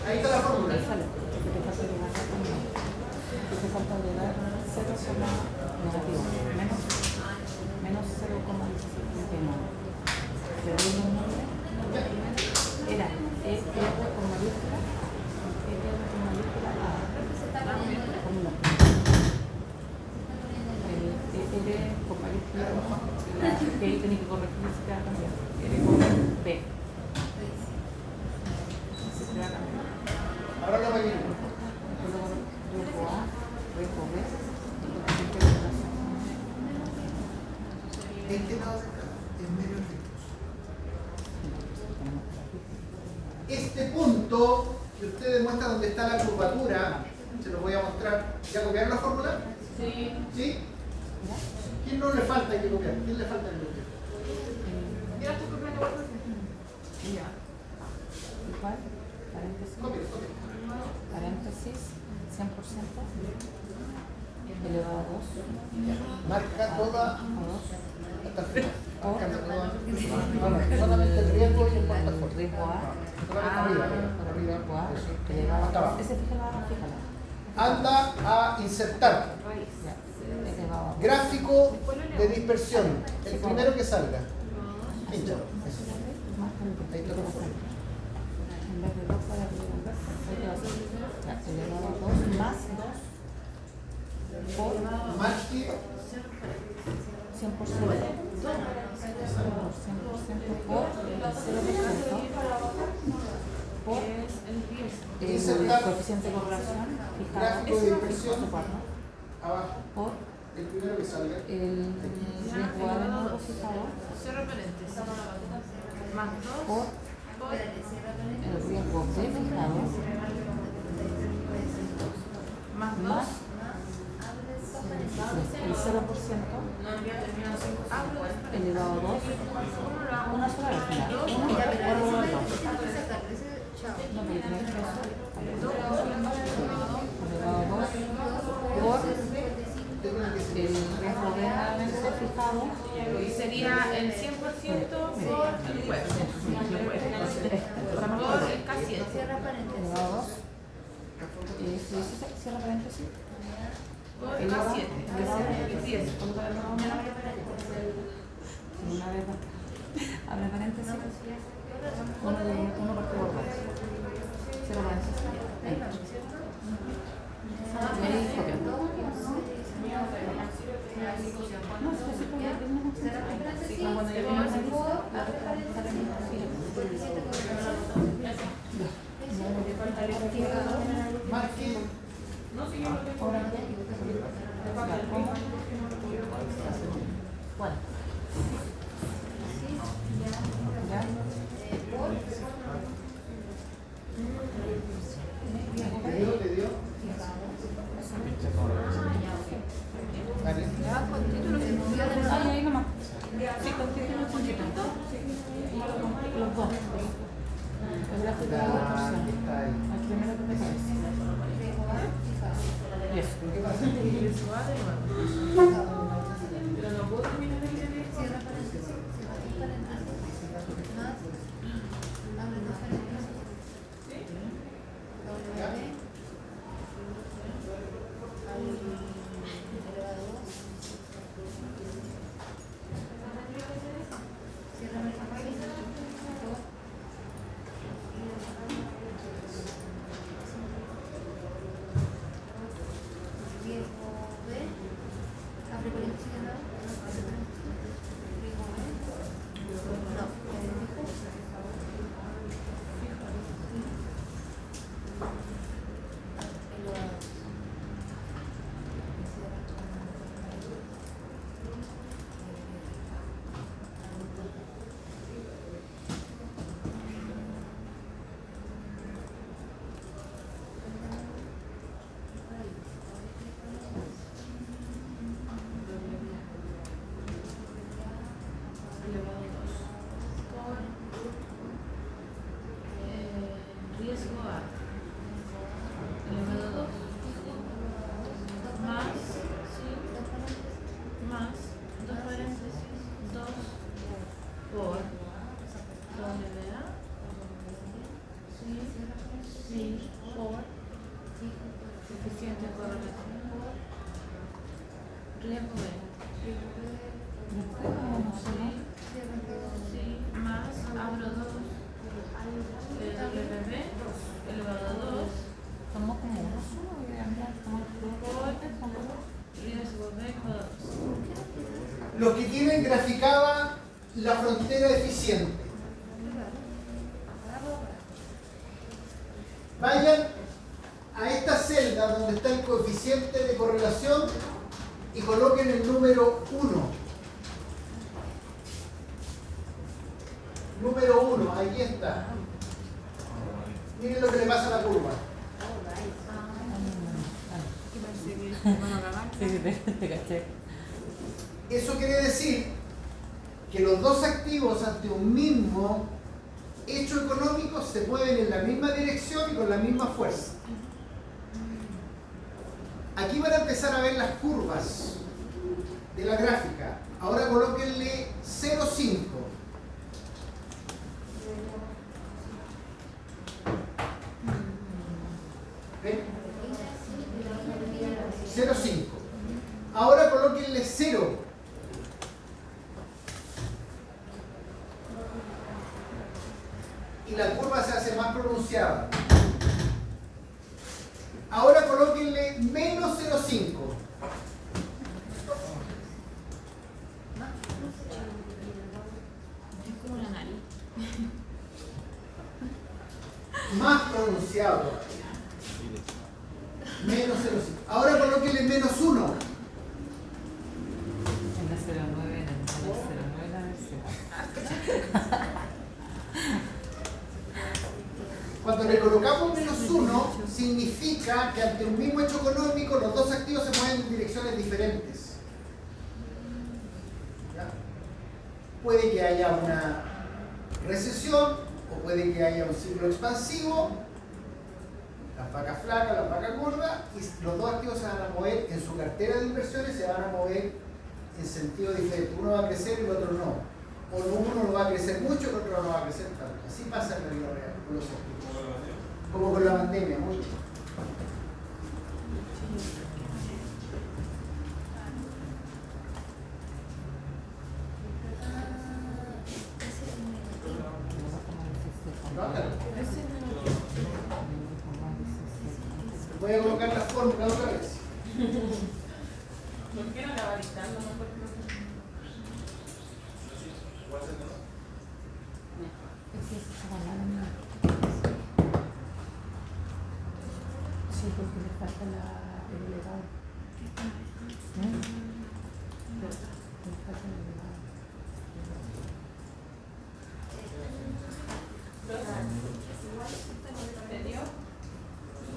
Ahí está la fórmula. Menos 0,19. Era ER con mayúscula, ER con mayúscula A. Con una. El ER con mayúscula, que ahí tenía que corregir si te va a cambiar. ER con B. Se te va a cambiar. Ahora lo voy a ir. Riesgo A, riesgo B, y coeficiente de correlación. Este lado de acá es medio riesgo. Este punto que usted demuestra donde está la curvatura, se lo voy a mostrar. ¿Ya copiaron la fórmula? Sí. ¿Sí? ¿Quién no le falta que copiar? ¿Quién le falta que copiar? Ya estoy copiando por Ya. Igual, paréntesis, Copia, copia. paréntesis, 100%, elevado a 2, Marca toda a 2, hasta el final. por Solamente el riesgo y el portafolio. riesgo A, Arriba, arriba. riesgo A, Eso. elevado Hasta a 2, abajo. ese fíjala. Anda a insertar Ya, elevado a 2. gráfico de dispersión. El primero que salga. Pincha. Eso. Ahí está. En vez de 2 para arriba, ahí te va a salir. Ya, elevado a 2 más 2 por Marque 100%. Por 0% por el coeficiente de correlación fijado gráfico de dispersión ¿no? abajo. Por El primero que salga. el riesgo A de nuevo fijado cierre paréntesis. Más 2 por por el riesgo B fijado más 2. más el 0% elevado a 2 una sola vez, mira, 1 por 2. No, pero tienes que eso. Elevado a 2 por el riesgo B nuevamente fijado. Y sería el 100% por el web. Por el K7. Elevado a 2. Cierra paréntesis. Por el Elevado K7. a 10. Una vez más. Abre paréntesis. 1 partido por 2. Cierra paréntesis. Ahí. Y ahí copia. No, sí, copia. Cuando ya tenemos la lista, la respuesta sale en la Marque. ahora bueno. ¿Ya? ¿Te dio? Vale. Ahí nomás. Sí, con título y constituto. Los dos. El gráfico de la dispersión. Está ahí. El primero que me parece. Y eso. ¿Pero qué pasa? Ingreso A de nuevo. Pero no puedo terminar el ingreso. Cierra paréntesis, cierra dos paréntesis, más, abre dos paréntesis, W, al elevado 2, cierra paréntesis, dos, riesgo B, abre paréntesis de nuevo, abre paréntesis, riesgo B, no, Elevado 2. Por riesgo A. Elevado 2. Más, sí, más, dos paréntesis, 2 por WA. Sí, sí, por coeficiente de correlación. Riesgo B. Sí, más, abro 2, WB, elevado 2, Somos como uno solo y Andrea estamos por riesgo B, elevado 2. Los que tienen graficada la frontera eficiente. Vayan a esta celda donde está el coeficiente de correlación y coloquen el número 1. Número 1, ahí está. Miren lo que le pasa a la curva. Sí, te caché. Eso quiere decir que los dos activos ante un mismo hecho económico se mueven en la misma dirección y con la misma fuerza. Aquí van a empezar a ver las curvas de la gráfica. Ahora colóquenle 0,5. ¿Ven? 0,5. Ahora colóquenle 0. Y la curva se hace más pronunciada. Ahora colóquenle menos 0,5. Es como la nariz. Más pronunciado todavía. Menos 0,5. Ahora colóquenle menos 1. En la 09, en la 09 la versión. Cuando le colocamos menos 1, significa que ante un mismo hecho económico los dos activos se mueven en direcciones diferentes. ¿Ya? Puede que haya una recesión o puede que haya un ciclo expansivo, las vacas flacas, las vacas gordas, y los dos activos se van a mover en su cartera de inversiones, se van a mover en sentido diferente. Uno va a crecer y el otro no. O uno no va a crecer mucho, el otro no va a crecer tanto. Así pasa en la vida real con los activos. Como con la pandemia, muy bien. Anótalo. Voy a colocar la fórmula otra vez. ¿Por qué no la va dictando mejor? Sí, porque le falta el elevado. Le falta el elevado. ¿Te dio? Sí,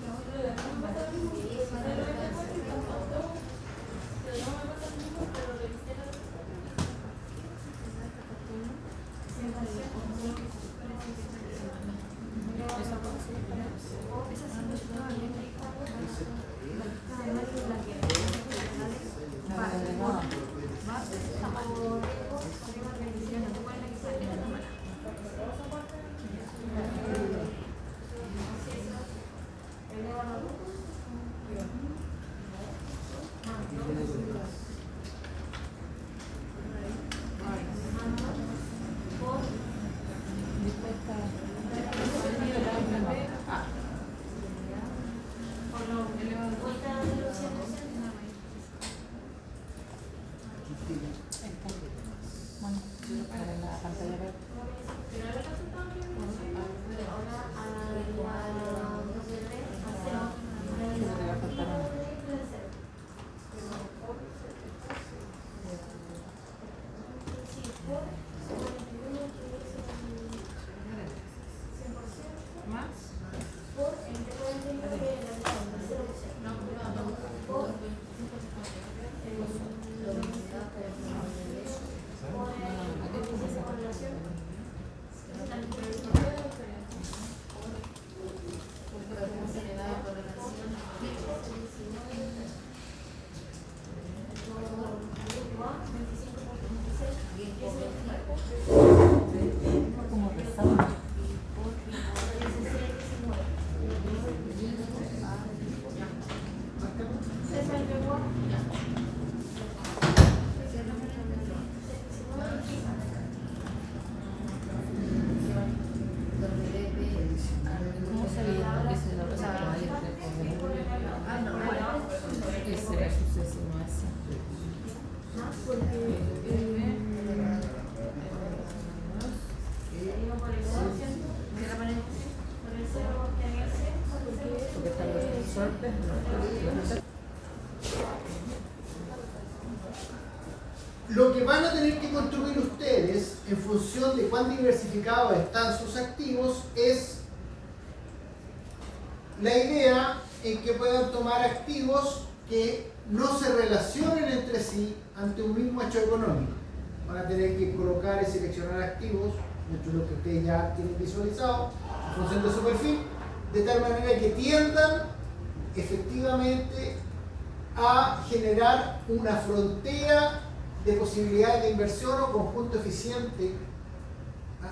¿Cómo se ve? Porque se lo pasaba ahí. Ese era sucesivo ese. Porque están los sorpes, Lo que van a tener que construir ustedes en función de cuán diversificados están sus activos es la idea en que puedan tomar activos que no se relacionen entre sí ante un mismo hecho económico. Van a tener que colocar y seleccionar activos, muchos de los que ustedes ya tienen visualizados, en función de su perfil, de tal manera que tiendan efectivamente a generar una frontera de posibilidades de inversión o conjunto eficiente,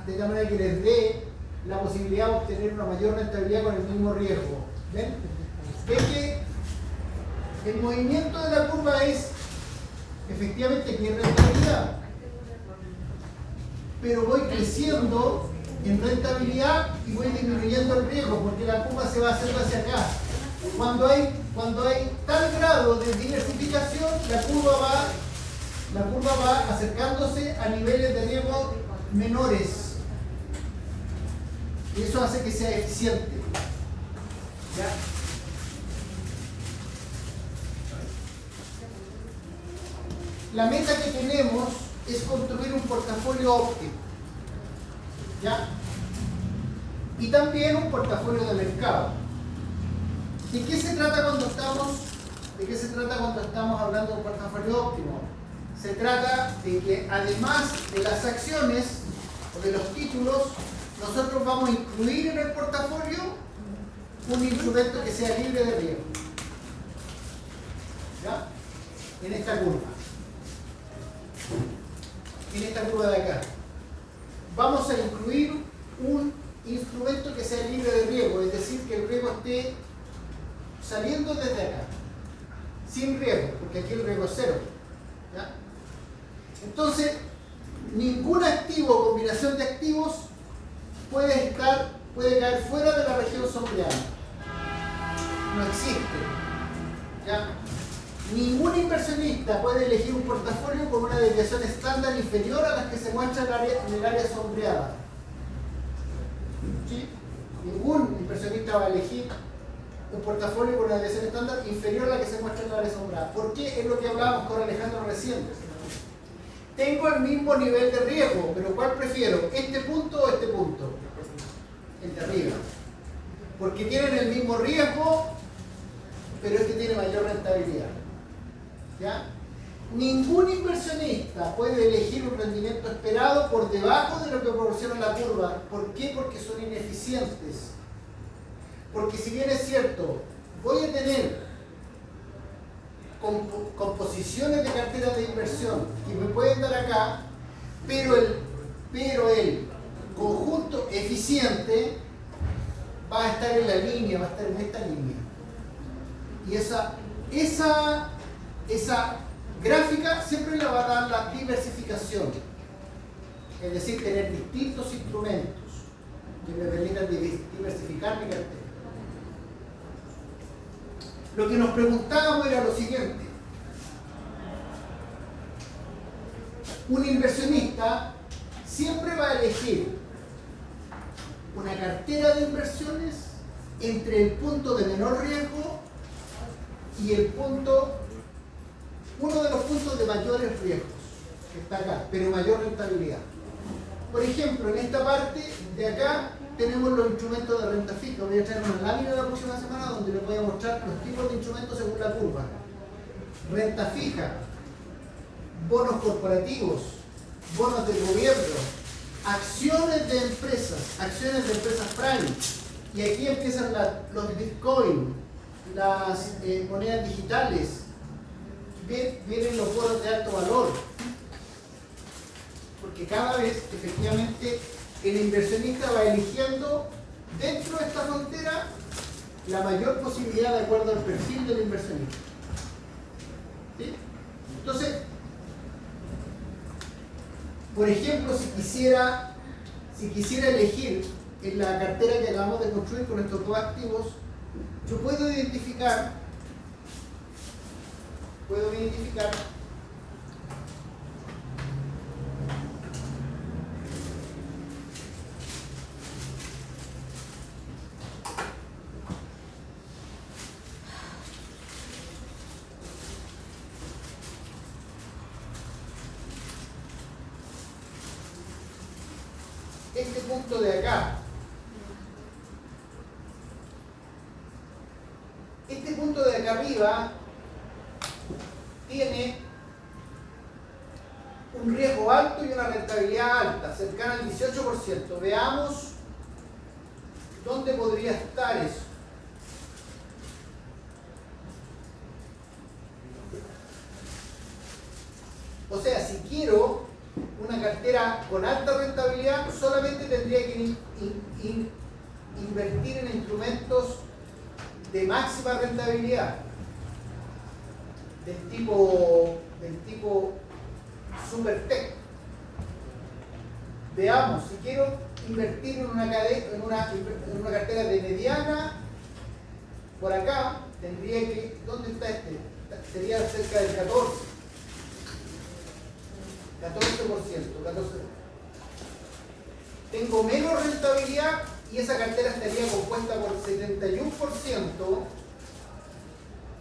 de tal manera que les dé la posibilidad de obtener una mayor rentabilidad con el mismo riesgo. ¿Ven? Ven que el movimiento de la curva es efectivamente mi rentabilidad, pero voy creciendo en rentabilidad y voy disminuyendo el riesgo porque la curva se va haciendo hacia acá. Cuando hay tal grado de diversificación, la curva va acercándose a niveles de riesgo menores. Y eso hace que sea eficiente. ¿Ya? La meta que tenemos es construir un portafolio óptimo. ¿Ya? Y también un portafolio de mercado. ¿De qué se trata cuando estamos hablando de un portafolio óptimo? Se trata de que además de las acciones o de los títulos, nosotros vamos a incluir en el portafolio un instrumento que sea libre de riesgo. ¿Ya? En esta curva de acá. Vamos a incluir un instrumento que sea libre de riesgo, es decir, que el riesgo esté saliendo desde acá, sin riesgo, porque aquí el riesgo es cero. ¿Ya? Entonces, ningún activo o combinación de activos puede caer fuera de la región sombreada. No existe. ¿Ya? Ningún inversionista puede elegir un portafolio con una desviación estándar inferior a las que se muestran en el área sombreada. ¿Sí? Ningún inversionista va a elegir un portafolio con una desviación estándar inferior a la que se muestra en el área sombreada. ¿Por qué? Es lo que hablábamos con Alejandro recién. Tengo el mismo nivel de riesgo, pero ¿cuál prefiero? ¿Este punto o este punto? El de arriba. Porque tienen el mismo riesgo, pero este tiene mayor rentabilidad. ¿Ya? Ningún inversionista puede elegir un rendimiento esperado por debajo de lo que proporciona la curva. ¿Por qué? Porque son ineficientes. Porque si bien es cierto, voy a tener composiciones de carteras de inversión que me pueden dar acá, pero el conjunto eficiente va a estar en la línea, va a estar en esta línea. Y esa gráfica siempre la va a dar la diversificación, es decir, tener distintos instrumentos que me permitan diversificar mi cartera. Lo que nos preguntábamos era lo siguiente: un inversionista siempre va a elegir una cartera de inversiones entre el punto de menor riesgo y uno de los puntos de mayores riesgos, que está acá, pero mayor rentabilidad. Por ejemplo, en esta parte de acá tenemos los instrumentos de renta fija. Voy a traer una lámina la próxima semana donde les voy a mostrar los tipos de instrumentos según la curva. Renta fija, bonos corporativos, bonos del gobierno, acciones de empresas prime. Y aquí empiezan los bitcoin, las monedas digitales, vienen los bonos de alto valor. Porque cada vez, efectivamente, el inversionista va eligiendo dentro de esta frontera la mayor posibilidad de acuerdo al perfil del inversionista. Por ejemplo, si quisiera elegir en la cartera que acabamos de construir con estos dos activos, yo puedo identificar este punto de acá. Este punto de acá arriba tiene un riesgo alto y una rentabilidad alta, cercana al 18%. Veamos dónde podría estar eso. O sea, si quiero una cartera con alta rentabilidad, solamente tendría que invertir en instrumentos de máxima rentabilidad del tipo Supertech. Veamos, si quiero invertir en una cartera de mediana, por acá tendría que, ¿dónde está este? Sería cerca del 14%. Tengo menos rentabilidad y esa cartera estaría compuesta por 71%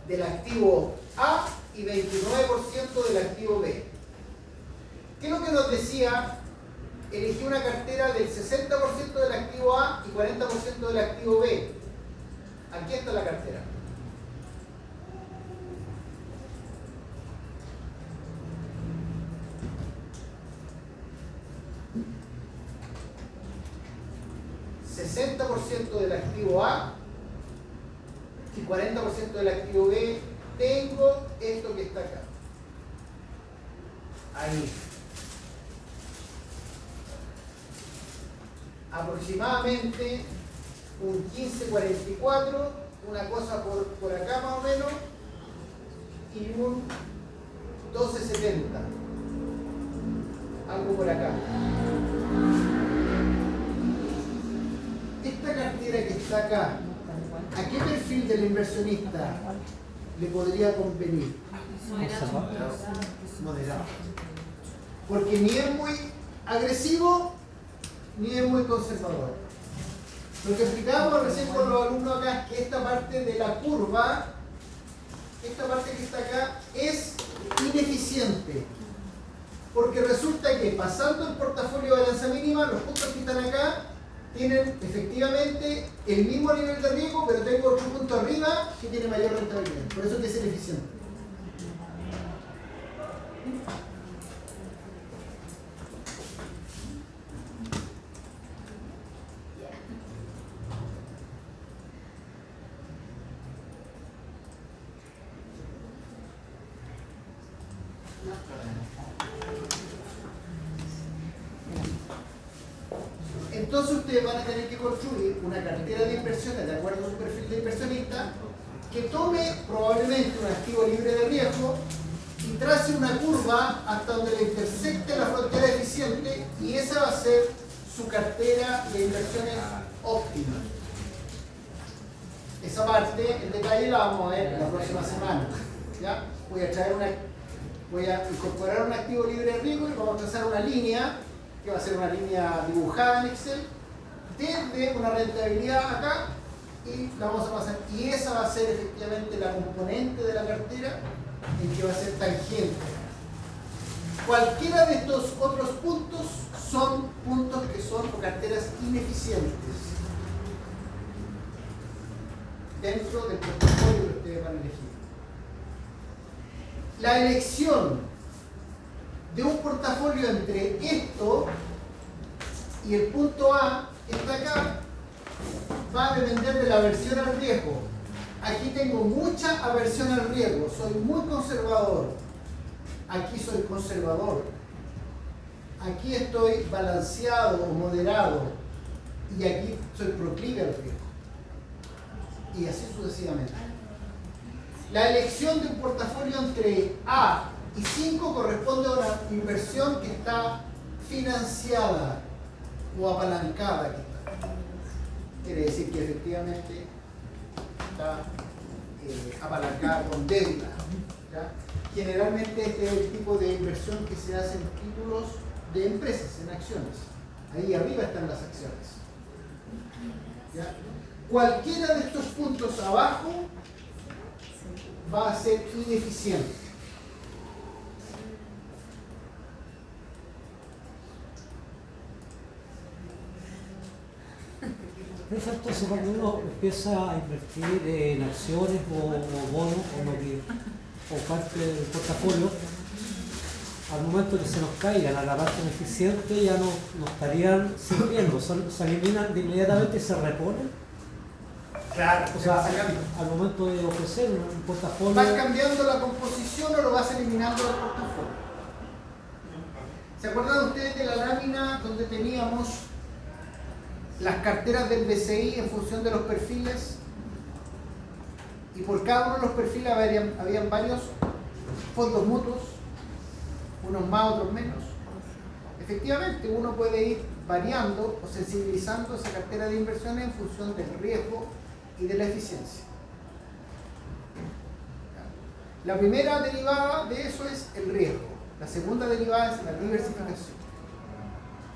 del activo A y 29% del activo B. ¿Qué es lo que nos decía? Elegí una cartera del 60% del activo A y 40% del activo B. Aquí está la cartera. $60 del activo A y 40% del activo B. Tengo esto que está acá. Ahí. Aproximadamente un 15.44, una cosa por acá más o menos, y un 12.70. Algo por acá. Esta cartera que está acá, ¿a qué perfil del inversionista le podría convenir? Moderado. Porque ni es muy agresivo ni es muy conservador. Lo que explicábamos recién con los alumnos acá es que esta parte de la curva, esta parte que está acá, es ineficiente. Porque resulta que pasando el portafolio de balanza mínima, los puntos que están acá tienen efectivamente el mismo nivel de riesgo, pero tengo otro punto arriba que tiene mayor rentabilidad. Por eso es que es ineficiente. Entonces ustedes van a tener que construir una cartera de inversiones de acuerdo a su perfil de inversionista que tome probablemente un activo libre de riesgo y trace una curva hasta donde le intersecte la frontera eficiente, y esa va a ser su cartera de inversiones óptima. Esa parte, en detalle, la vamos a ver la próxima semana. ¿Ya? Voy a incorporar un activo libre de riesgo y vamos a trazar una línea que va a ser una línea dibujada en Excel desde una rentabilidad acá y la vamos a pasar, y esa va a ser efectivamente la componente de la cartera en que va a ser tangente. Cualquiera de estos otros puntos son puntos que son o carteras ineficientes dentro del portafolio que ustedes van a elegir. La elección de un portafolio entre esto y el punto A que está acá va a depender de la aversión al riesgo. Aquí tengo mucha aversión al riesgo, soy muy conservador. Aquí soy conservador. Aquí estoy balanceado o moderado. Y aquí soy proclive al riesgo. Y así sucesivamente. La elección de un portafolio entre A y 5 corresponde a una inversión que está financiada o apalancada que está. Quiere decir que efectivamente está apalancada con deuda. ¿Ya? Generalmente este es el tipo de inversión que se hace en títulos de empresas, en acciones. Ahí arriba están las acciones. ¿Ya? Cualquiera de estos puntos abajo va a ser ineficiente. Entonces, cuando uno empieza a invertir en acciones o bonos o parte del portafolio, al momento que se nos caigan a la parte ineficiente ya no estarían sirviendo, se eliminan de inmediatamente y se reponen. Claro, O sea, al momento de ofrecer un portafolio. ¿vas cambiando la composición o lo vas eliminando del portafolio? ¿Se acuerdan ustedes de la lámina donde teníamos las carteras del BCI en función de los perfiles? Y por cada uno de los perfiles habían varios fondos mutuos, unos más, otros menos. Efectivamente, uno puede ir variando o sensibilizando esa cartera de inversiones en función del riesgo y de la eficiencia. La primera derivada de eso es el riesgo. La segunda derivada es la diversificación.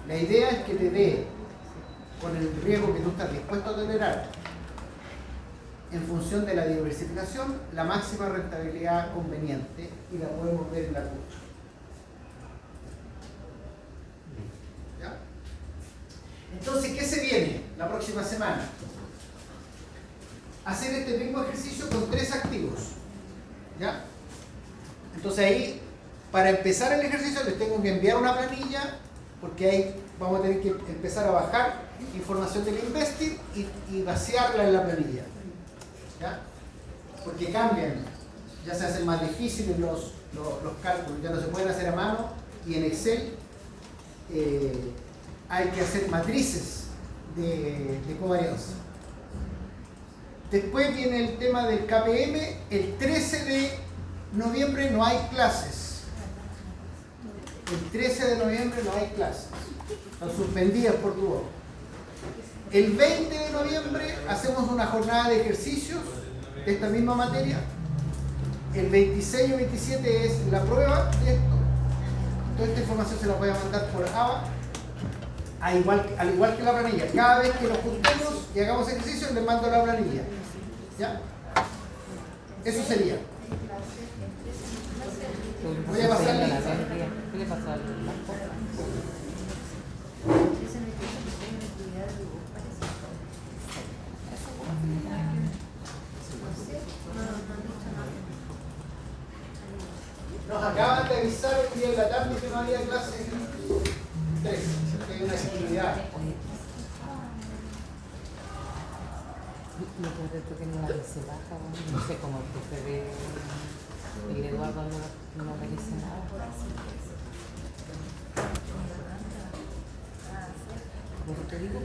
La idea es que te dé, con el riesgo que tú estás dispuesto a tolerar, en función de la diversificación, la máxima rentabilidad conveniente, y la podemos ver en la curva. ¿Ya? Entonces, ¿qué se viene la próxima semana? Hacer este mismo ejercicio con 3 activos. ¿Ya? Entonces ahí, para empezar el ejercicio, les tengo que enviar una planilla, porque ahí vamos a tener que empezar a bajar información del Investir y vaciarla en la planilla. ¿Ya? Porque cambian, ya se hacen más difíciles los cálculos, ya no se pueden hacer a mano, y en Excel hay que hacer matrices de covarianza. Después viene el tema del KPM. El 13 de noviembre no hay clases. El 13 de noviembre no hay clases. Están suspendidas por tu voto. El 20 de noviembre hacemos una jornada de ejercicios de esta misma materia. El 26 y 27 es la prueba de esto. Toda esta información se la voy a mandar por ABA. Al igual que la planilla. Cada vez que nos juntemos y hagamos ejercicios, les mando la planilla. ¿Ya? Eso sería. Voy a pasar lista. ¿Qué le pasó a las cosas? Nos acaban de avisar el día de la tarde que no había clase 3, que hay una actividad. Lo que es que no se baja, no sé cómo el profe de el Eduardo no me dice nada. Por eso te digo.